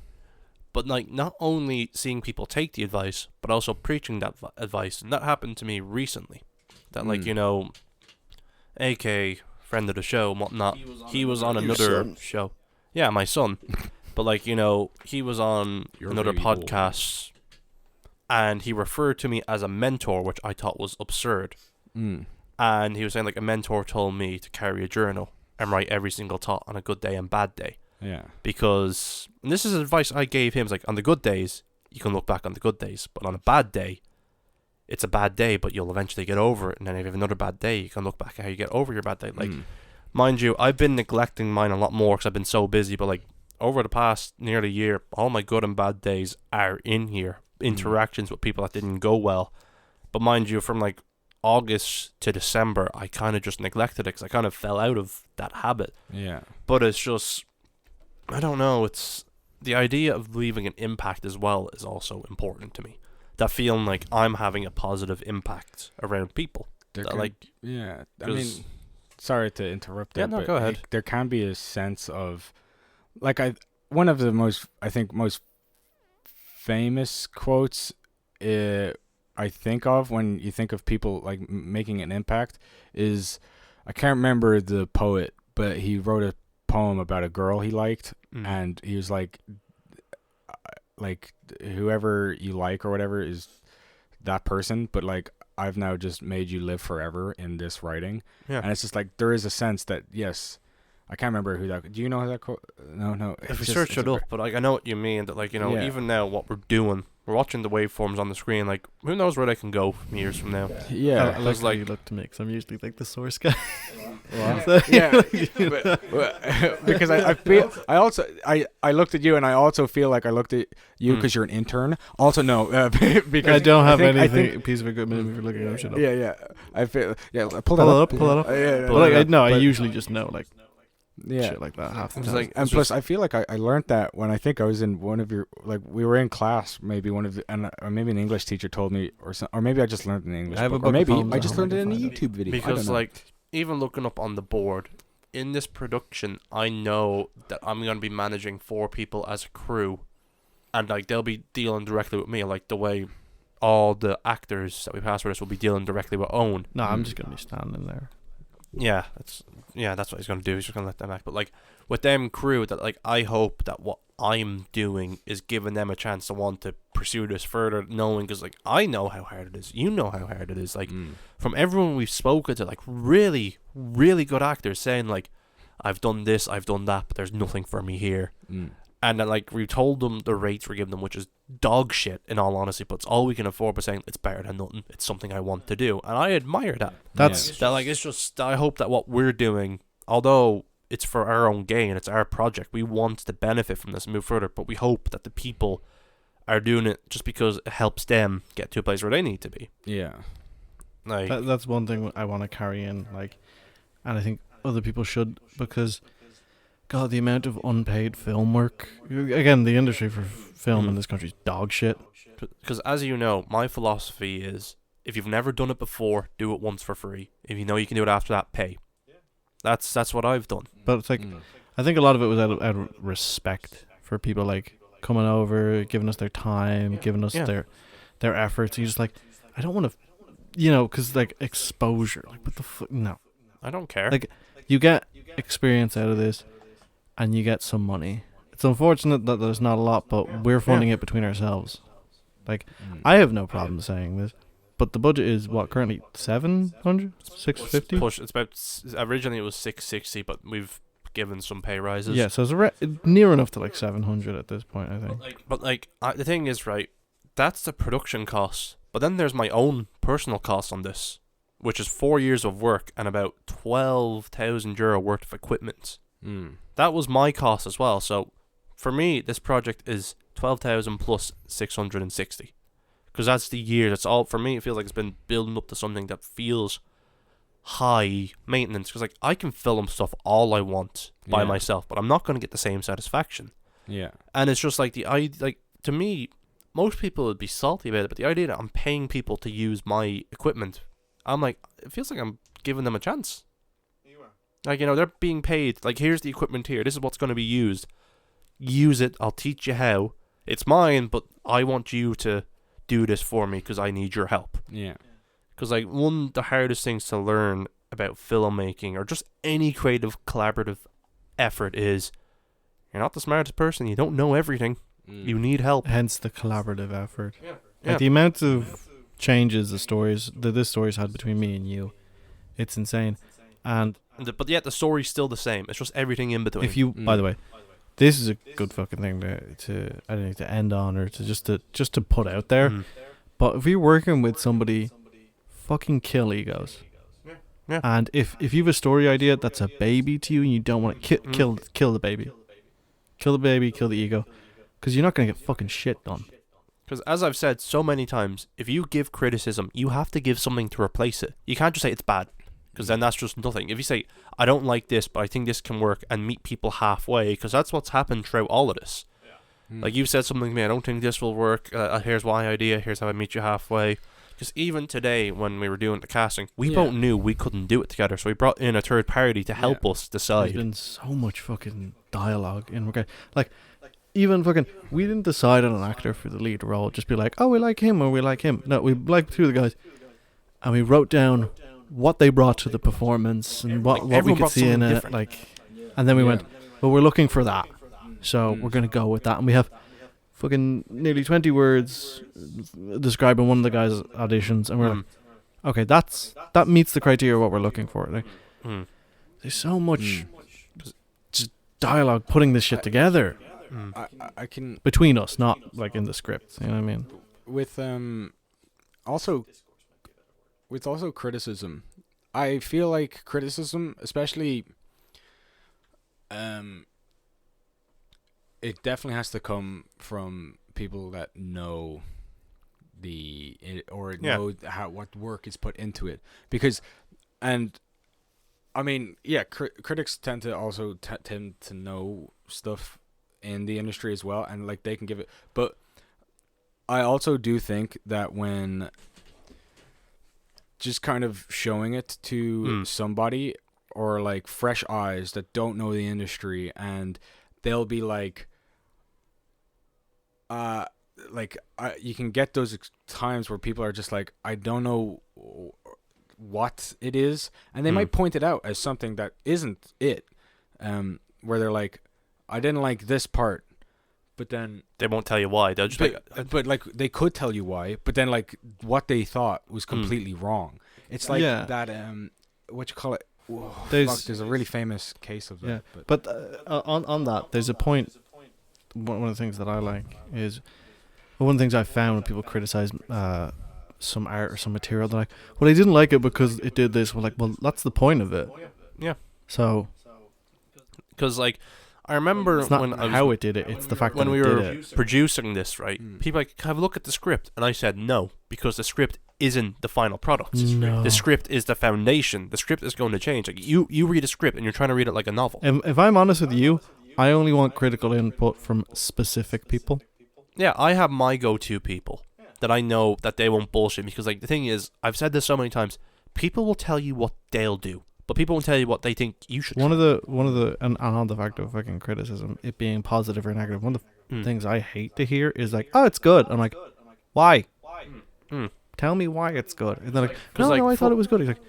but like not only seeing people take the advice but also preaching that advice. And that happened to me recently, that like, you know, AK friend of the show and whatnot, he was on another show, yeah, my son. But like, you know, he was on another podcast and he referred to me as a mentor, which I thought was absurd. And he was saying like, a mentor told me to carry a journal and write every single thought on a good day and bad day. Yeah. Because, and this is advice I gave him, it's like, on the good days, you can look back on the good days, but on a bad day, it's a bad day, but you'll eventually get over it. And then if you have another bad day, you can look back at how you get over your bad day. Like, mind you, I've been neglecting mine a lot more because I've been so busy, but like, over the past nearly year, all my good and bad days are in here. Interactions with people that didn't go well. But mind you, from like August to December, I kind of just neglected it because I kind of fell out of that habit. Yeah. But it's just, I don't know, it's the idea of leaving an impact as well is also important to me. That feeling like I'm having a positive impact around people. I mean, sorry to interrupt there, but go ahead. There can be a sense of, like, one of the most famous quotes I think of when you think of people like making an impact is, I can't remember the poet, but he wrote a poem about a girl he liked, and he was like whoever you like or whatever is that person, but like, I've now just made you live forever in this writing. Yeah. And it's just like, there is a sense that, yes, I can't remember who that. Do you know who that quote? No. If we search it up, but like, I know what you mean. That like, you know, even now, what we're doing, we're watching the waveforms on the screen. Like, who knows where they can go years from now? Yeah, I like you look to me, because I'm usually like the source guy. Because I feel, I looked at you, and I also feel like I looked at you because you're an intern. Also, no, because I don't have anything piece of equipment if you're looking at shit up. Yeah. I feel pull that up. I usually just know like. Yeah, shit like that half the time. Like, and plus, I feel like I learned that when I think I was in one of your, like, we were in class, maybe one of the, or maybe an English teacher told me, or maybe I just learned in English book, or maybe I just learned it in a YouTube video. Because like, even looking up on the board in this production, I know that I'm going to be managing 4 people as a crew, and like, they'll be dealing directly with me, like the way all the actors that we pass for this will be dealing directly with Owen. No, I'm just gonna be standing there. Yeah, that's what he's gonna do. He's just gonna let them act. But like, with them crew, that like, I hope that what I'm doing is giving them a chance to want to pursue this further, knowing, because like I know how hard it is, you know how hard it is, like from everyone we've spoken to, like really, really good actors saying like, I've done this, I've done that, but there's nothing for me here. And then, like, we told them the rates we're giving them, which is dog shit, in all honesty, but it's all we can afford, by saying it's better than nothing. It's something I want to do. And I admire that. It's just, I hope that what we're doing, although it's for our own gain, it's our project, we want to benefit from this and move further, but we hope that the people are doing it just because it helps them get to a place where they need to be. Yeah. Like, that's one thing I want to carry in, like, and I think other people should, because... God, the amount of unpaid film work. Again, the industry for film in this country is dog shit. Because as you know, my philosophy is, if you've never done it before, do it once for free. If you know you can do it after that, pay. That's what I've done. But it's like, I think a lot of it was out of respect for people, like, coming over, giving us their time, giving us their efforts. You're just like, I don't want to, because, like, exposure. Like, what the fuck? No. I don't care. Like, you get experience out of this, and you get some money. It's unfortunate that there's not a lot, but we're funding it between ourselves. Like, I have no problem saying this, but the budget is what, currently 700, 650? It's about, originally it was 660, but we've given some pay rises. Yeah, so it's near enough to like 700 at this point, I think. But the thing is, right, that's the production cost, but then there's my own personal cost on this, which is 4 years of work and about €12,000 worth of equipment. That was my cost as well. So for me, this project is 12,000 plus 660, because that's the year. That's all for me. It feels like it's been building up to something that feels high maintenance, because like I can film stuff all I want by myself, but I'm not going to get the same satisfaction. Yeah. And it's just like to me, most people would be salty about it, but the idea that I'm paying people to use my equipment, I'm like, it feels like I'm giving them a chance. Like, they're being paid. Like, here's the equipment here. This is what's going to be used. Use it. I'll teach you how. It's mine, but I want you to do this for me because I need your help. Yeah. Because, like, one of the hardest things to learn about filmmaking or just any creative collaborative effort is you're not the smartest person. You don't know everything. You need help. Hence the collaborative effort. Like, the amount of changes this story's had between me and you, it's insane. But yet the story's still the same. It's just everything in between. If you, by the way, this is a good fucking thing to I don't know, to end on, or to just to put out there. But if you're working with somebody, fucking kill egos. Yeah. And if you have a story idea that's a baby to you and you don't want to kill the baby, kill the ego, because you're not gonna get fucking shit done. Because as I've said so many times, if you give criticism, you have to give something to replace it. You can't just say it's bad, because then that's just nothing. If you say, I don't like this, but I think this can work, and meet people halfway, because that's what's happened throughout all of this. Like, you've said something to me, I don't think this will work, here's my idea, here's how I meet you halfway. Because even today, when we were doing the casting, we both knew we couldn't do it together, so we brought in a third party to help us decide. There's been so much fucking dialogue in regard, like, even fucking, we didn't decide on an actor for the lead role, just be like, oh, we like him, or we like him. No, we liked two of the guys, and we wrote down what they brought to the performance and what we could see in it, like, and then we went, well, we're looking for that, so we're gonna go with that, and we have fucking nearly 20 words describing one of the guys' auditions, and we're like, okay, that meets the criteria of what we're looking for. Like, there's so much just dialogue putting this shit together. I can between us, not like in the script. You know what I mean? With also criticism. I feel like criticism, especially, it definitely has to come from people that know know what work is put into it. Because, and I mean, critics tend to also tend to know stuff in the industry as well, and like they can give it. But I also do think that when just kind of showing it to somebody, or like fresh eyes that don't know the industry, and they'll be like, you can get those times where people are just like, I don't know what it is, and they might point it out as something that isn't it, where they're like, I didn't like this part, But then They won't tell you why. They'll just be like, but like they could tell you why, but then like what they thought was completely wrong. It's like that what you call it? Whoa, there's a really famous case of that. Yeah, but on that, there's a point. One of the things that I like is one of the things I found when people criticize some art or some material, they're like, "Well, I didn't like it because it did this." Well, like, well, that's the point of it. Yeah. So, because like I remember it's not when how it did it; it's the fact when that we it were did it. producing this, right? People like, have a look at the script, and I said no because the script isn't the final product. No. The script is the foundation. The script is going to change. Like you read a script and you're trying to read it like a novel. If I'm honest with you, I only want critical input from specific people. Yeah, I have my go-to people that I know that they won't bullshit because like the thing is, I've said this so many times. People will tell you what they'll do, but people won't tell you what they think you should. One of the and on the fact of fucking criticism, it being positive or negative, one of the things I hate to hear is like, "Oh, it's good." I'm like, "Why? Tell me why it's good." And they're like, "No, I thought it was good." He's like,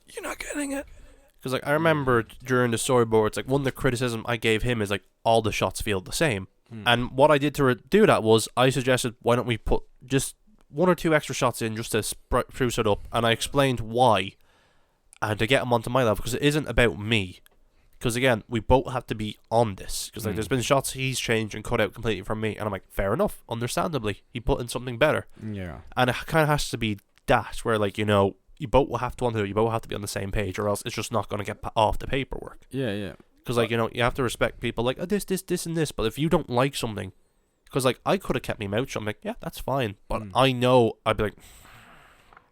"You're not getting it." Because like I remember during the storyboards, like one of the criticism I gave him is like all the shots feel the same. And what I did to do that was I suggested, why don't we put just 1 or 2 extra shots in just to spruce it up, and I explained why, and to get him onto my level, because it isn't about me. Because again, we both have to be on this. Because like there's been shots he's changed and cut out completely from me, and I'm like, fair enough, understandably, he put in something better. Yeah. And it kind of has to be that, where like, you know, you both will have to want to do it, you both have to be on the same page, or else it's just not going to get off the paperwork. Yeah. Because, like, you know, you have to respect people like, this, and this. But if you don't like something, because, like, I could have kept my mouth shut. I'm like, yeah, that's fine. But I know I'd be like...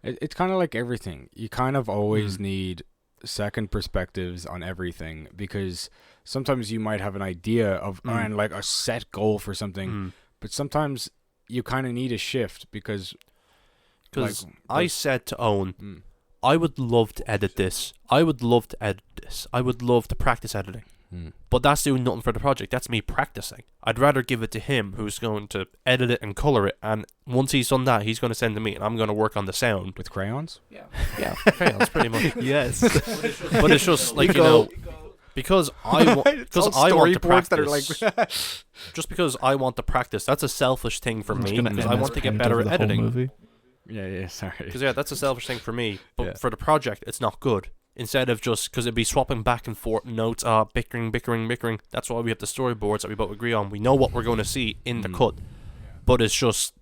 It's kind of like everything. You kind of always need second perspectives on everything, because sometimes you might have an idea of, and like a set goal for something, but sometimes you kind of need a shift because... Because I said to Owen... I would love to edit this. I would love to edit this. I would love to practice editing. But that's doing nothing for the project. That's me practicing. I'd rather give it to him, who's going to edit it and colour it. And once he's done that, he's going to send it to me, and I'm going to work on the sound. With crayons? Yeah, crayons, pretty much. yes. But it's just, like, you know, because I want to practice. That are like just because I want to practice, that's a selfish thing for me, because I want to get MS better Paint at over the whole editing. movie. Yeah, sorry. Because, yeah, that's a selfish thing for me. But for the project, it's not good. Instead of just, because it'd be swapping back and forth notes, bickering. That's why we have the storyboards that we both agree on. We know what we're going to see in the cut. But it's just,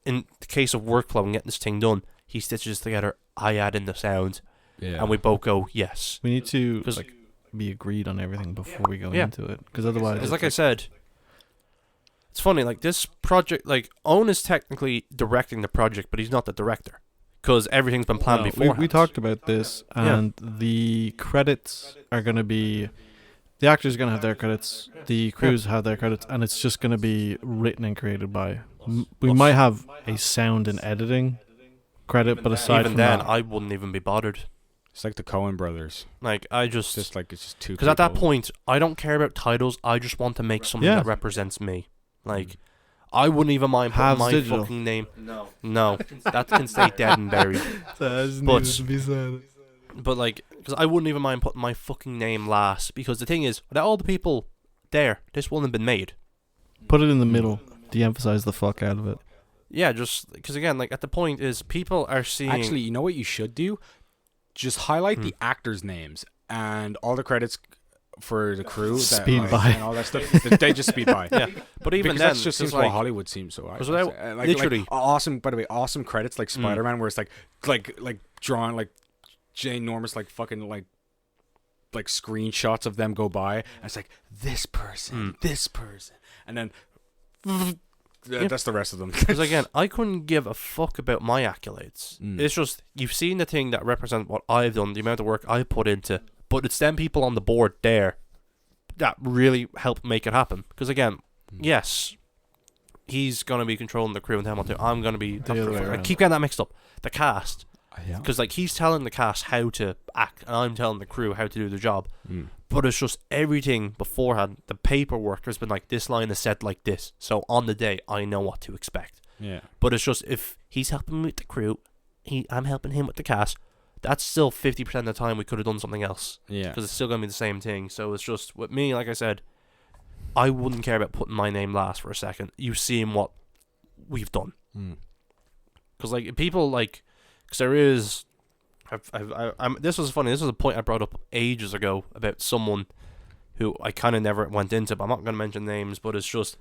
in the case of workflow and getting this thing done, he stitches together, I add in the sound, and we both go, yes. We need to like be agreed on everything before we go into it. Because otherwise... It's like I said... It's funny, like, this project, like, Owen is technically directing the project, but he's not the director. Because everything's been planned beforehand. We talked about this, and the credits are going to be... The actors are going to have their credits, the crews have their credits, and it's just going to be written and created by... We might have a sound and editing credit, but aside even from then, that... I wouldn't even be bothered. It's like the Coen brothers. Like, I just... It's just two Because at that point, I don't care about titles, I just want to make something that represents me. Like, I wouldn't even mind putting my digital. fucking name. No, that can stay dead and buried. But like, because I wouldn't even mind putting my fucking name last. Because the thing is, without all the people there, this wouldn't have been made. Put it in the middle. De-emphasize the fuck out of it. Yeah, just because again, like at the point is people are seeing. Actually, you know what you should do? Just highlight the actors' names and all the credits for the crew. Speed by. And all that stuff. They just speed by. Yeah, but even because then, that's just seems like, what Hollywood seems so. Literally awesome. By the way, awesome credits like Spider-Man, where it's like drawn like ginormous like fucking like screenshots of them go by, and it's like this person, and then that's the rest of them. Because again, I couldn't give a fuck about my accolades. It's just you've seen the thing that represents what I've done, the amount of work I put into. But it's them people on the board there that really help make it happen. Because again, yes, he's gonna be controlling the crew and Hamilton. I'm gonna be the other way around. I keep getting that mixed up. The cast, Yeah. because like he's telling the cast how to act, and I'm telling the crew how to do the job. But it's just everything beforehand. The paperwork has been like, this line is said like this, so on the day I know what to expect. Yeah. But it's just if he's helping me with the crew, I'm helping him with the cast. That's still 50% of the time we could have done something else. Yeah. Because it's still going to be the same thing. So it's just, with me, like I said, I wouldn't care about putting my name last for a second. You seeing what we've done. Because, like, people, like... Because there is... this was funny. This was a point I brought up ages ago about someone who I kind of never went into, but I'm not going to mention names, but it's just...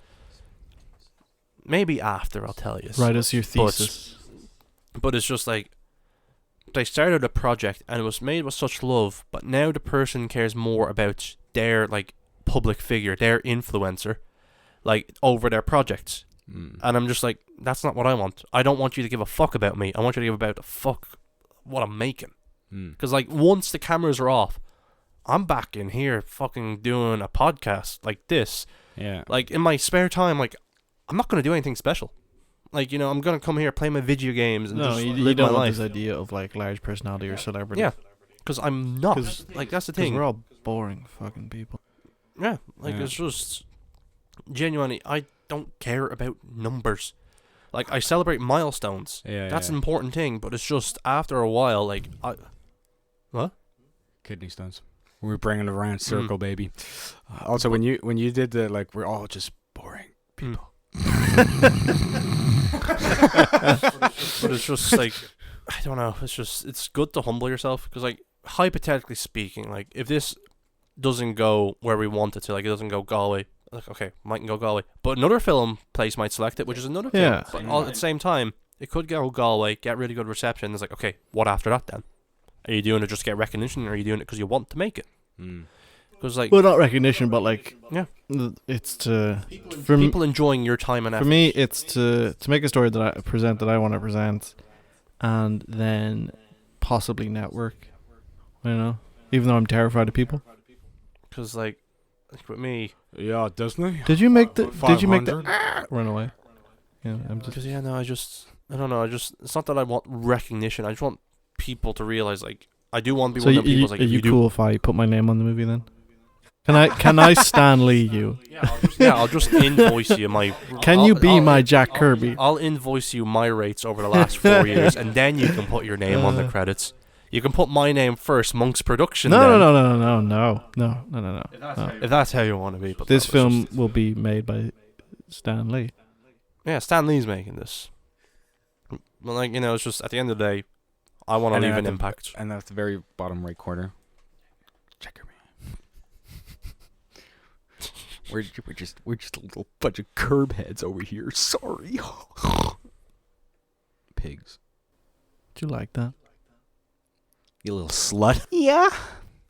Maybe after, I'll tell you. Write us your thesis. But it's just like... They started a project, and it was made with such love, but now the person cares more about their, like, public figure, their influencer, like, over their projects. And I'm just like, that's not what I want. I don't want you to give a fuck about me. I want you to give about the fuck what I'm making. Because, like, once the cameras are off, I'm back in here fucking doing a podcast like this. Yeah. Like, in my spare time, like, I'm not going to do anything special. Like, you know, I'm going to come here, play my video games, and just you live don't my want life. this idea of, like, large personality or celebrity. Yeah. Because I'm not. Like, that's the thing. Because we're all boring fucking people. Yeah. Like, it's just... Genuinely, I don't care about numbers. Like, I celebrate milestones. That's an important thing, but it's just, after a while, like, What? Kidney stones. We're bringing it around circle, baby. Also, when you did the, like, we're all just boring people. But it's just, like, I don't know. It's just, it's good to humble yourself. Because, like, hypothetically speaking, like, if this doesn't go where we want it to, like, it doesn't go Galway, like, okay, mightn't go Galway. But another film place might select it, which is another film. Yeah. But all at the same time, it could go Galway, get really good reception. It's like, okay, what after that then? Are you doing it just to get recognition, or are you doing it because you want to make it? Because, like... Well, not recognition, but, like... Yeah. It's to... People enjoying your time and effort. For me, it's to make a story that I present, that I want to present, and then possibly network. You know? Even though I'm terrified of people. Because, like with me... Yeah, Disney. Did you make the... 500? Run away. Yeah, I'm just... Because, yeah, no, I don't know, it's not that I want recognition, I just want people to realize, like, I do want to be one of the people, like, are you cool if I put my name on the movie then? Can I Stan Lee you? I'll just invoice you my... Can you be my Jack Kirby? I'll invoice you my rates over the last 4 years, and then you can put your name on the credits. You can put my name first, Monk's production. No. If that's how you want to be. But this film will be made by Stan Lee. Yeah, Stan Lee's making this. Well, like, you know, it's just, at the end of the day, I want to leave an impact. And at the very bottom right corner, check me. We're just a little bunch of curb heads over here. Sorry. Pigs. Do you like that? You little slut. Yeah.